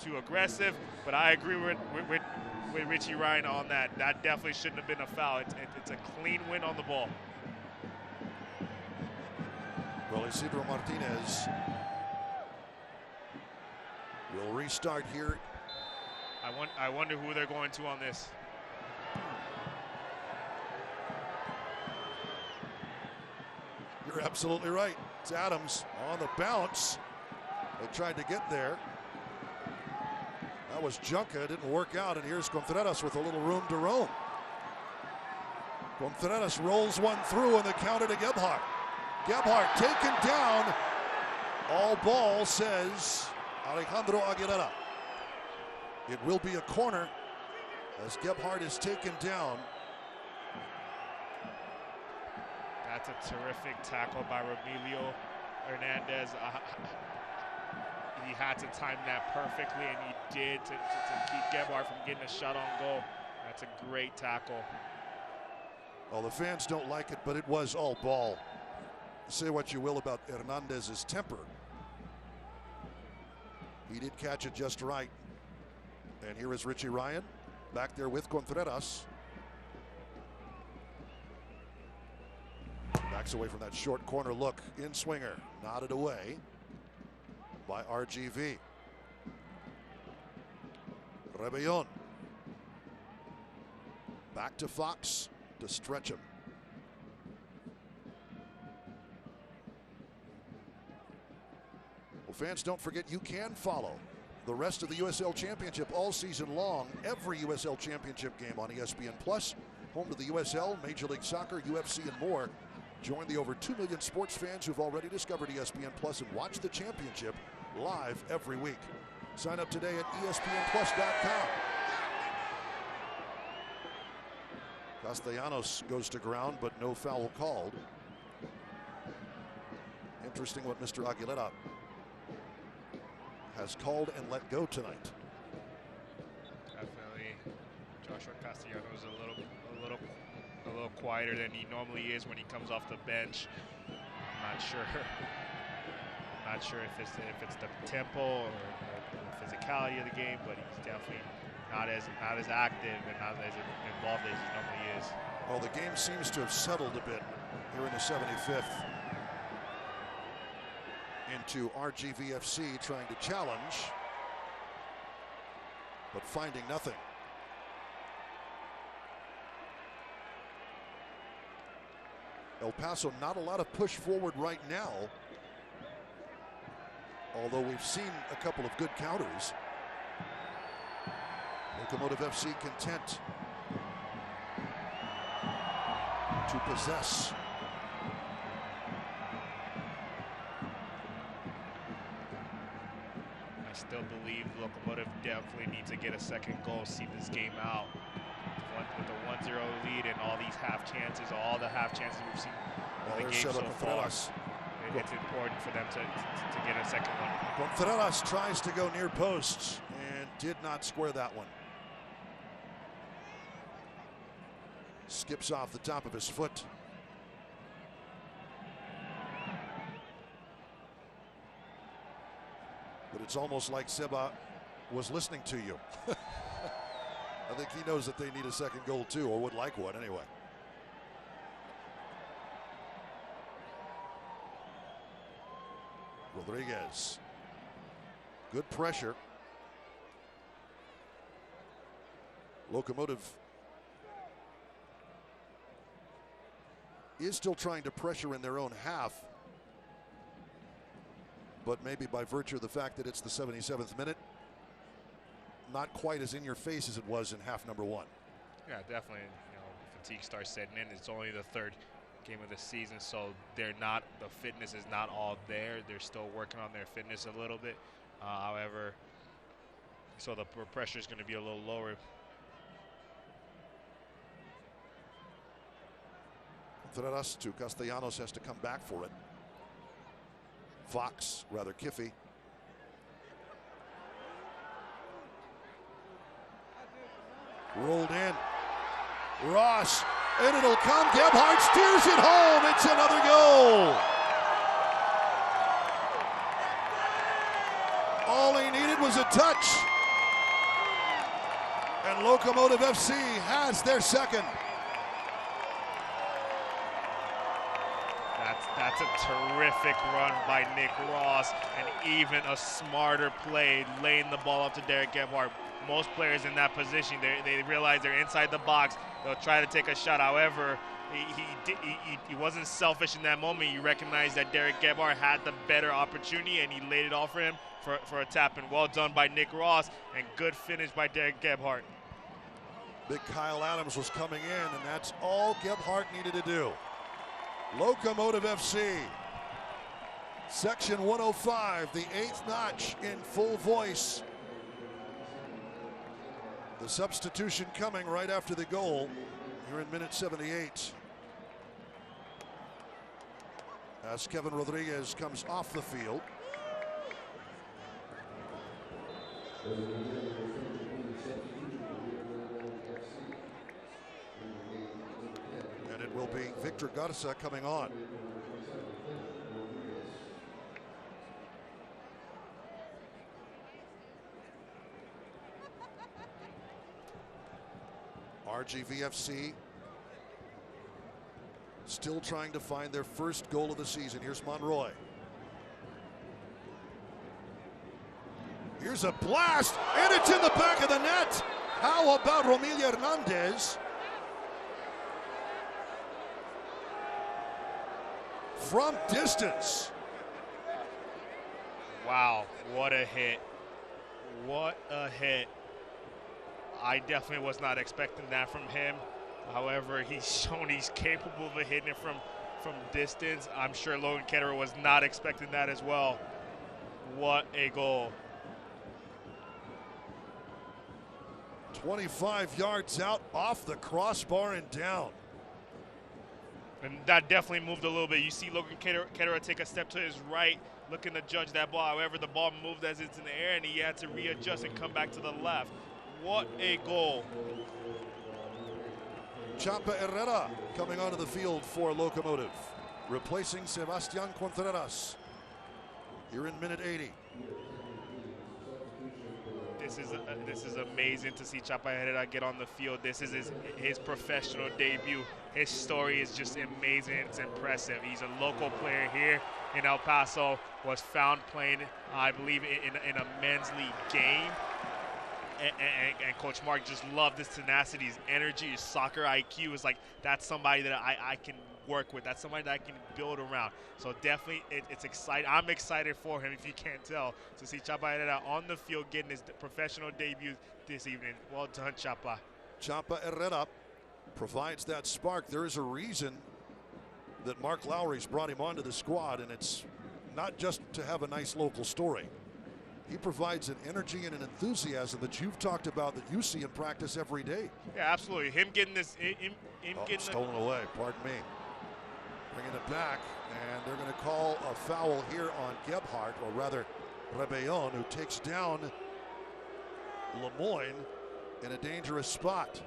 too aggressive. But I agree with Richie Ryan on that. That definitely shouldn't have been a foul. It's a clean win on the ball.
Well, Isidro Martinez will restart here.
I wonder who they're going to on this.
You're absolutely right. It's Adams on the bounce. They tried to get there. That was Junca. It didn't work out. And here's Contreras with a little room to roam. Contreras rolls one through and the counter to Gebhardt. Gebhardt taken down. All ball, says Alejandro Aguilera. It will be a corner as Gebhardt is taken down.
That's a terrific tackle by Remilio Hernandez. He had to time that perfectly, and he did to keep Gebhardt from getting a shot on goal. That's a great tackle.
Well, the fans don't like it, but it was all ball. Say what you will about Hernandez's temper. He did catch it just right. And here is Richie Ryan back there with Contreras. Backs away from that short corner look. In swinger, nodded away by RGV. Rebellon. Back to Fox to stretch him. Well, fans, don't forget you can follow the rest of the USL Championship all season long. Every USL Championship game on ESPN Plus. Home to the USL, Major League Soccer, UFC, and more. Join the over 2 million sports fans who've already discovered ESPN Plus and watch the championship live every week. Sign up today at ESPNplus.com. Castellanos goes to ground, but no foul called. Interesting what Mr. Aguilera has called and let go tonight.
Definitely, Joshua Castellanos a little quieter than he normally is when he comes off the bench. I'm not sure. I'm not sure if it's the tempo or the physicality of the game, but he's definitely not as active and not as involved as he normally is.
Well, the game seems to have settled a bit here in the 75th. Into RGVFC trying to challenge, but finding nothing. El Paso, not a lot of push forward right now, although we've seen a couple of good counters. Locomotive FC content to possess.
I still believe Locomotive definitely needs to get a second goal, see this game out. With a 1-0 lead and all these half chances, all the half chances we've seen in the game so far, it's important for them to get a second one.
Contreras tries to go near post and did not square that one. Skips off the top of his foot. But it's almost like Seba was listening to you. I think he knows that they need a second goal too, or would like one anyway. Rodriguez. Good pressure. Locomotive is still trying to pressure in their own half, but maybe by virtue of the fact that it's the 77th minute, not quite as in your face as it was in half number one.
Yeah, definitely. You know, fatigue starts setting in. It's only the third game of the season, so the fitness is not all there. They're still working on their fitness a little bit. However, so the pressure is going to be a little lower.
Contreras to Castellanos, has to come back for it. Fox, rather Kiffy. Rolled in. Ross, and it'll come. Gebhardt steers it home. It's another goal. All he needed was a touch. And Locomotive FC has their second.
That's a terrific run by Nick Ross, and even a smarter play, laying the ball up to Derek Gebhardt. Most players in that position, they realize they're inside the box. They'll try to take a shot. However, he wasn't selfish in that moment. He recognized that Derek Gebhardt had the better opportunity, and he laid it off for him for a tap. And well done by Nick Ross, and good finish by Derek Gebhardt.
Big Kyle Adams was coming in, and that's all Gebhardt needed to do. Locomotive FC, section 105, the 8th notch in full voice. The substitution coming right after the goal here in minute 78. As Kevin Rodriguez comes off the field. And it will be Victor Garza coming on. RGVFC still trying to find their first goal of the season. Here's Monroy. Here's a blast, and it's in the back of the net. How about Romelia Hernandez? From distance.
Wow, what a hit. What a hit. I definitely was not expecting that from him. However, he's shown he's capable of hitting it from distance. I'm sure Logan Ketterer was not expecting that as well. What a goal.
25 yards out, off the crossbar and down.
And that definitely moved a little bit. You see Logan Ketterer take a step to his right, looking to judge that ball. However, the ball moved as it's in the air, and he had to readjust and come back to the left. What a goal.
Chapa Herrera coming onto the field for Locomotive, replacing Sebastian Contreras here in minute 80.
This is amazing to see Chapa Herrera get on the field. This is his professional debut. His story is just amazing. It's impressive. He's a local player here in El Paso, was found playing, I believe, in a men's league game. And Coach Mark just loved his tenacity, his energy, his soccer IQ. Is like, that's somebody that I can work with. That's somebody that I can build around. So definitely, it's exciting. I'm excited for him, if you can't tell, to see Chapa Herrera on the field getting his professional debut this evening. Well done, Chapa.
Chapa Herrera provides that spark. There is a reason that Mark Lowry's brought him onto the squad, and it's not just to have a nice local story. He provides an energy and an enthusiasm that you've talked about, that you see in practice every day.
Yeah, absolutely. Him getting this, getting
stolen away. Pardon me. Bringing it back, and they're going to call a foul here on Gebhardt, or rather Rebellon, who takes down Lemoyne in a dangerous spot.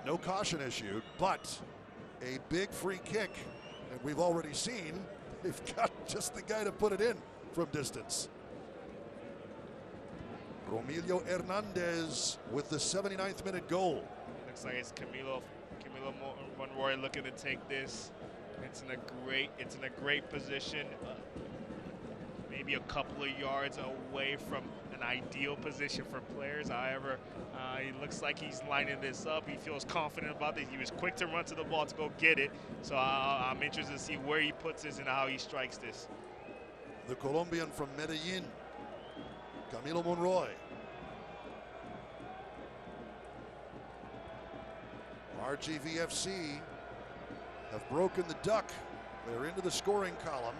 No caution issued, but a big free kick, and we've already seen they've got just the guy to put it in from distance. Romilio Hernandez with the 79th minute goal.
Looks like it's Camilo Monroy looking to take this. It's in a great position. Maybe a couple of yards away from an ideal position for players. However, he looks like he's lining this up. He feels confident about this. He was quick to run to the ball to go get it. So I'm interested to see where he puts this and how he strikes this.
The Colombian from Medellin, Camilo Monroy. RGVFC have broken the duck. They're into the scoring column.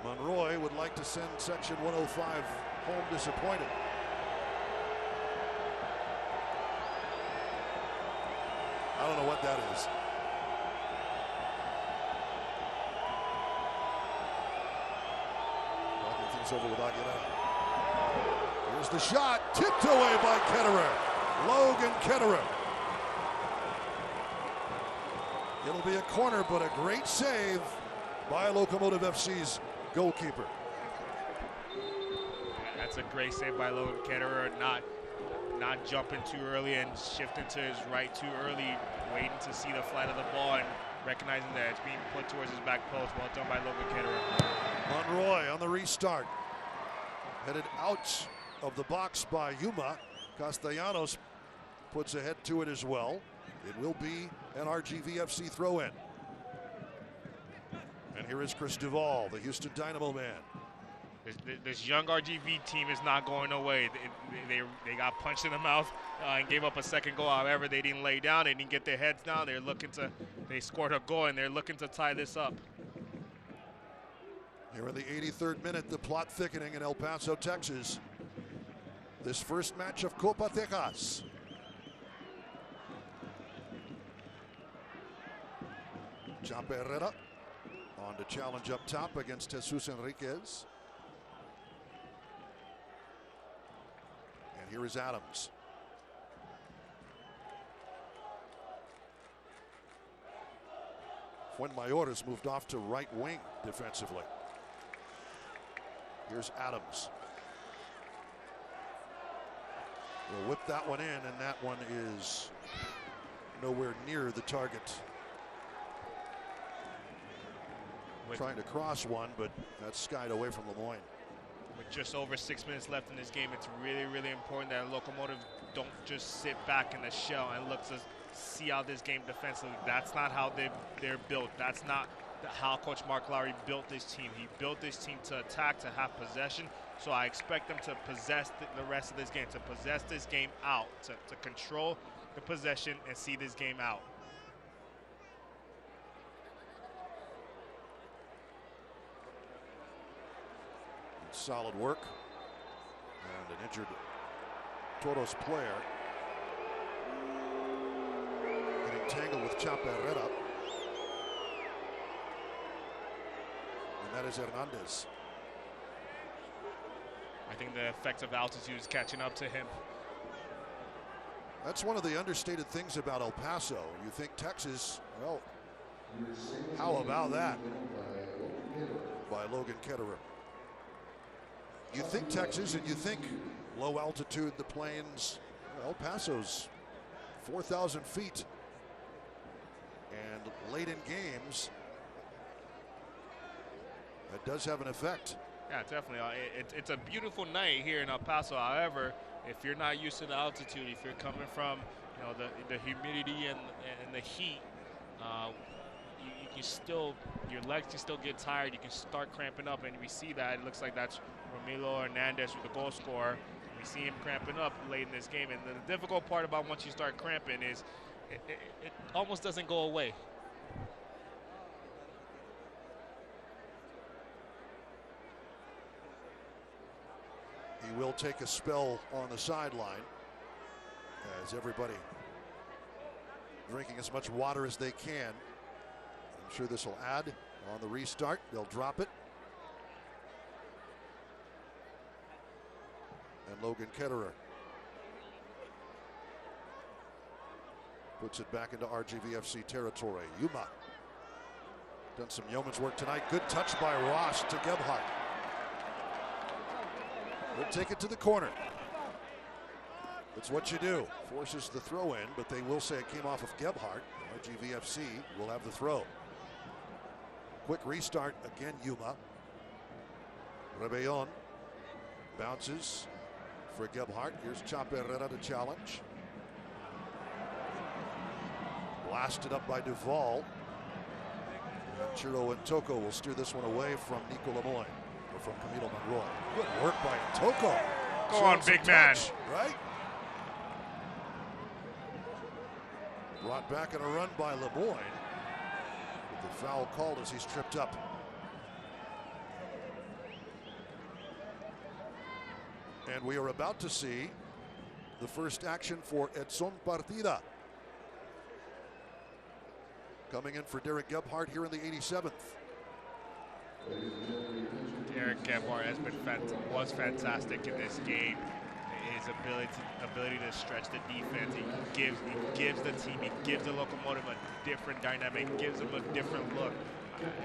Monroy would like to send Section 105 home disappointed. I don't know what that is. Over with Aguilera. Here's the shot, tipped away by Ketterer. Logan Ketterer. It'll be a corner, but a great save by Locomotive FC's goalkeeper.
That's a great save by Logan Ketterer, not jumping too early and shifting to his right too early, waiting to see the flight of the ball and recognizing that it's being put towards his back post. Well done by Logan Ketterer.
Monroy on the restart. Headed out of the box by Yuma. Castellanos puts a head to it as well. It will be an RGVFC throw-in. And here is Chris Duvall, the Houston Dynamo man.
This young RGV team is not going away. They got punched in the mouth and gave up a second goal. However, they didn't lay down. They didn't get their heads down. They scored a goal, and they're looking to tie this up.
Here in the 83rd minute, the plot thickening in El Paso, Texas. This first match of Copa Tejas. Chapa Herrera on to challenge up top against Jesus Enriquez. And here is Adams. Fuenmayor has moved off to right wing defensively. Here's Adams. We'll whip that one in, and that one is nowhere near the target. Trying to cross one, but that's skied away from Lemoyne.
With just over 6 minutes left in this game, it's really, really important that Locomotive don't just sit back in the shell and look to see out this game defensively. That's not how they're built. That's not how Coach Mark Lowry built this team. He built this team to attack, to have possession. So I expect them to possess the rest of this game, to possess this game out, to control the possession and see this game out.
Solid work. And an injured Toros player. Getting tangled with Chaparrera. And that is Hernandez.
I think the effects of altitude is catching up to him.
That's one of the understated things about El Paso. You think Texas, well, how about that? By Logan Ketterer. You think Texas and you think low altitude, the plains. El Paso's 4,000 feet. And late in games, that does have an effect.
Yeah, definitely. It's a beautiful night here in El Paso. However, if you're not used to the altitude, if you're coming from, the humidity and the heat, you can still, your legs can still get tired. You can start cramping up, and we see that. It looks like that's Ramiro Hernandez with the goal scorer. We see him cramping up late in this game, and the difficult part about once you start cramping is it almost doesn't go away.
He will take a spell on the sideline as everybody drinking as much water as they can. I'm sure this will add on the restart. They'll drop it. And Logan Ketterer puts it back into RGVFC territory. Yuma done some yeoman's work tonight. Good touch by Ross to Gebhardt. They'll take it to the corner. That's what you do. Forces the throw in, but they will say it came off of Gebhardt. RGVFC will have the throw. Quick restart again, Yuma. Rebellon bounces for Gebhardt. Here's Chaparrera to challenge. Blasted up by Duval. And Chiro and Toko will steer this one away from Nico Lemoyne. From Camilo Monroy. Good work by Toko.
Go on, big man.
Right? Brought back in a run by Lemoyne. With the foul called as he's tripped up. And we are about to see the first action for Edson Partida. Coming in for Derek Gebhardt here in the 87th.
Derek Gebhardt was fantastic in this game. His ability to stretch the defense. He gives the team, he gives the Locomotive a different dynamic, gives them a different look.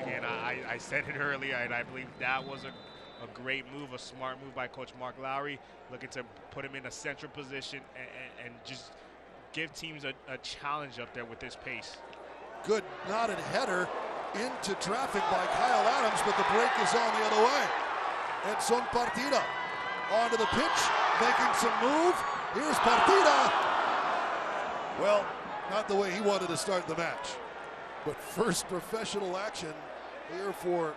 Again, I said it earlier, and I believe that was a great move, a smart move by Coach Mark Lowry, looking to put him in a central position and just give teams a challenge up there with this pace.
Good knotted header into traffic by Kyle Adams, but the break is on the other way. Edson Partida onto the pitch, making some move. Here's Partida. Well, not the way he wanted to start the match. But first professional action here for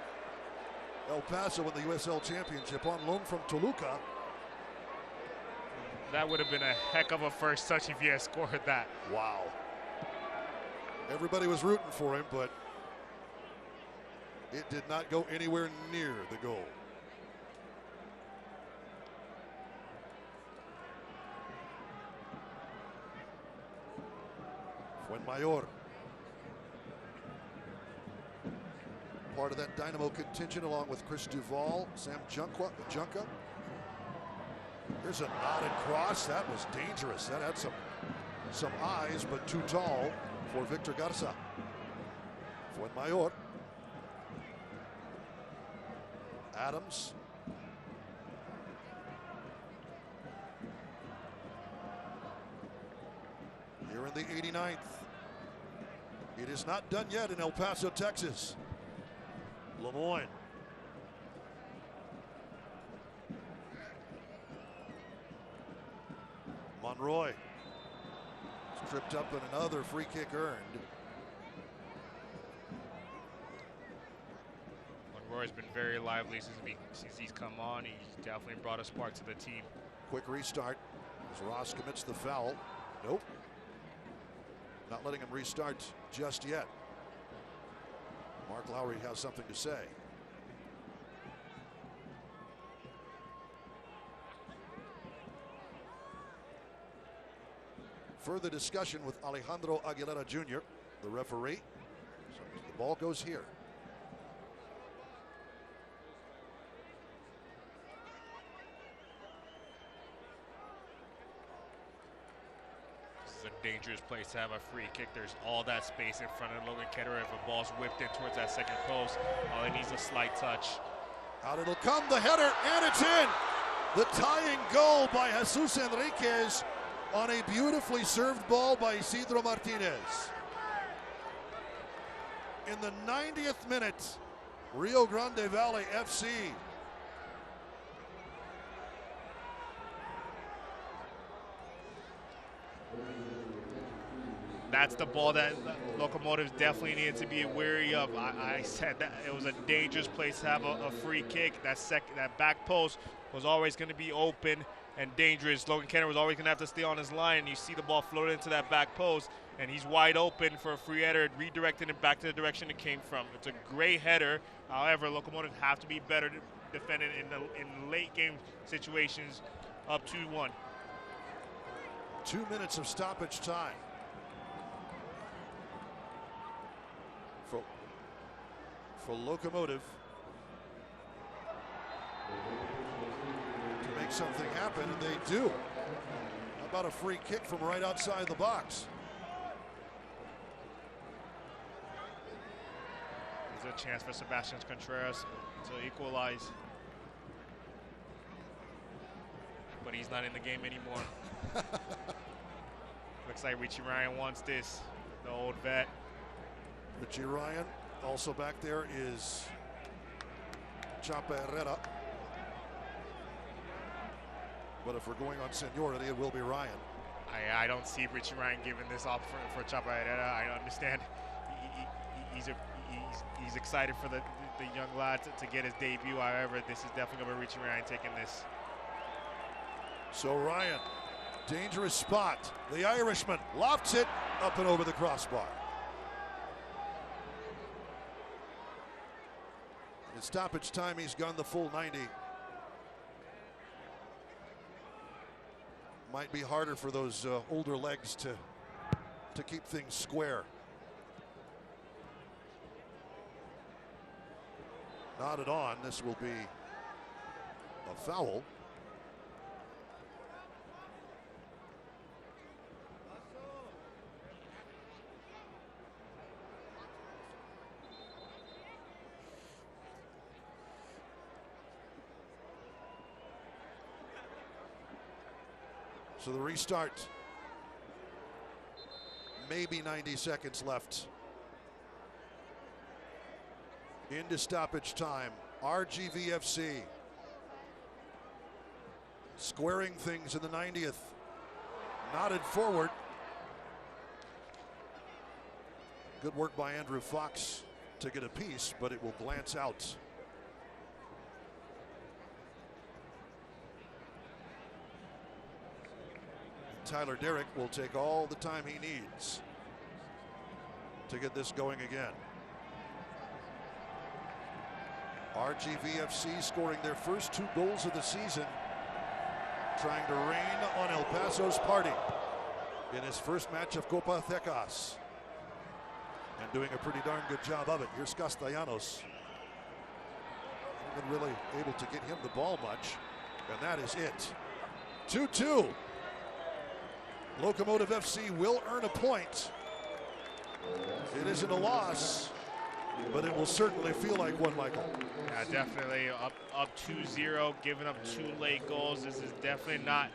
El Paso in the USL Championship on loan from Toluca.
That would have been a heck of a first touch if he had scored that.
Wow. Everybody was rooting for him, but it did not go anywhere near the goal. Fuenmayor. Part of that Dynamo contingent along with Chris Duval, Sam Junca. Here's a knotted cross. That was dangerous. That had some eyes, but too tall for Victor Garza. Fuenmayor. Adams. Here in the 89th. It is not done yet in El Paso, Texas. Lemoyne. Monroy. Tripped up and another free kick earned.
Monroy's been very lively since he's come on. He's definitely brought a spark to the team.
Quick restart as Ross commits the foul. Nope. Not letting him restart just yet. Mark Lowry has something to say. Further discussion with Alejandro Aguilera Jr., the referee. So the ball goes here.
This is a dangerous place to have a free kick. There's all that space in front of Logan Ketterer. If a ball's whipped in towards that second post, all it needs is a slight touch.
Out it'll come, the header, and it's in! The tying goal by Jesus Enriquez on a beautifully served ball by Isidro Martinez. In the 90th minute, Rio Grande Valley FC
that's the ball that Locomotive definitely needed to be wary of. I said that it was a dangerous place to have a free kick. That back post was always going to be open and dangerous. Logan Kenner was always going to have to stay on his line. You see the ball floated into that back post, and he's wide open for a free header, redirecting it back to the direction it came from. It's a great header. However, Locomotive have to be better defending in late game situations up 2-1.
2 minutes of stoppage time. For Locomotive to make something happen, and they do. How about a free kick from right outside the box?
There's a chance for Sebastian Contreras to equalize, but he's not in the game anymore. Looks like Richie Ryan wants this, the old vet.
Richie Ryan. Also back there is Chapa Herrera. But if we're going on seniority, it will be Ryan.
I don't see Richie Ryan giving this up for Chapa Herrera. I understand he's excited for the young lad to get his debut. However, this is definitely going to be Richie Ryan taking this.
So Ryan, dangerous spot. The Irishman lofts it up and over the crossbar. In stoppage time, he's gone the full 90. Might be harder for those older legs to keep things square. Nodded on. This will be a foul. So the restart, maybe 90 seconds left. Into stoppage time. RGVFC squaring things in the 90th. Nodded forward. Good work by Andrew Fox to get a piece, but it will glance out. Tyler Derrick will take all the time he needs to get this going again. RGVFC scoring their first 2 goals of the season, trying to rain on El Paso's party in his first match of Copa Tecas, and doing a pretty darn good job of it. Here's Castellanos. Not really able to get him the ball much, and that is it. 2-2. Locomotive FC will earn a point. It isn't a loss, but it will certainly feel like one, Michael.
Yeah, definitely up 2-0, giving up 2 late goals. This is definitely not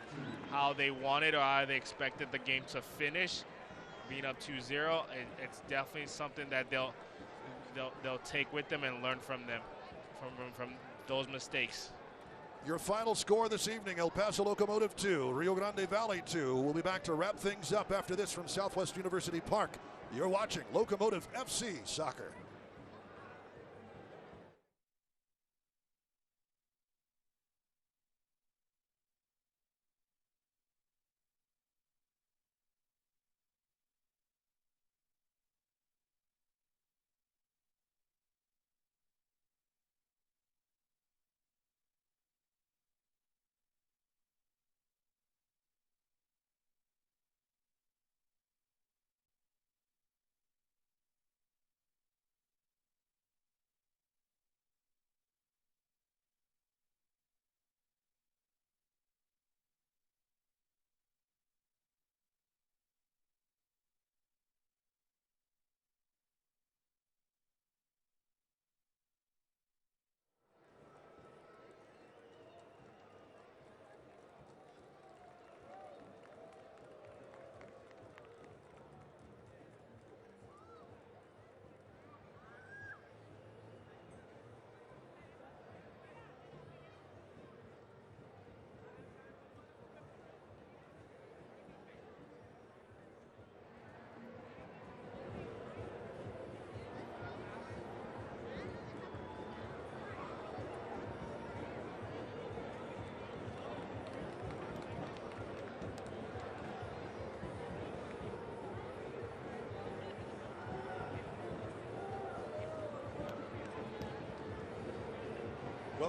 how they wanted or how they expected the game to finish. Being up 2-0, it's definitely something that they'll take with them and learn from them, from those mistakes.
Your final score this evening, El Paso Locomotive 2, Rio Grande Valley 2. We'll be back to wrap things up after this from Southwest University Park. You're watching Locomotive FC Soccer.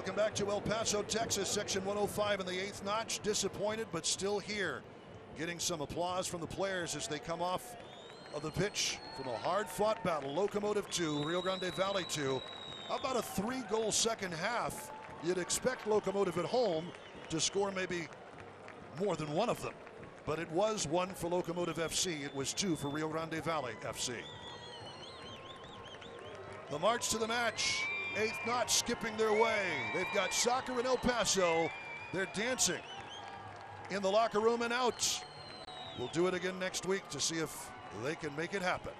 Welcome back to El Paso, Texas, section 105 in the 8th notch. Disappointed, but still here. Getting some applause from the players as they come off of the pitch from a hard-fought battle. Locomotive 2, Rio Grande Valley 2. How about a 3-goal second half? You'd expect Locomotive at home to score maybe more than one of them. But it was 1 for Locomotive FC. It was 2 for Rio Grande Valley FC. The march to the match. 8th notch skipping their way. They've got soccer in El Paso. They're dancing in the locker room and out. We'll do it again next week to see if they can make it happen.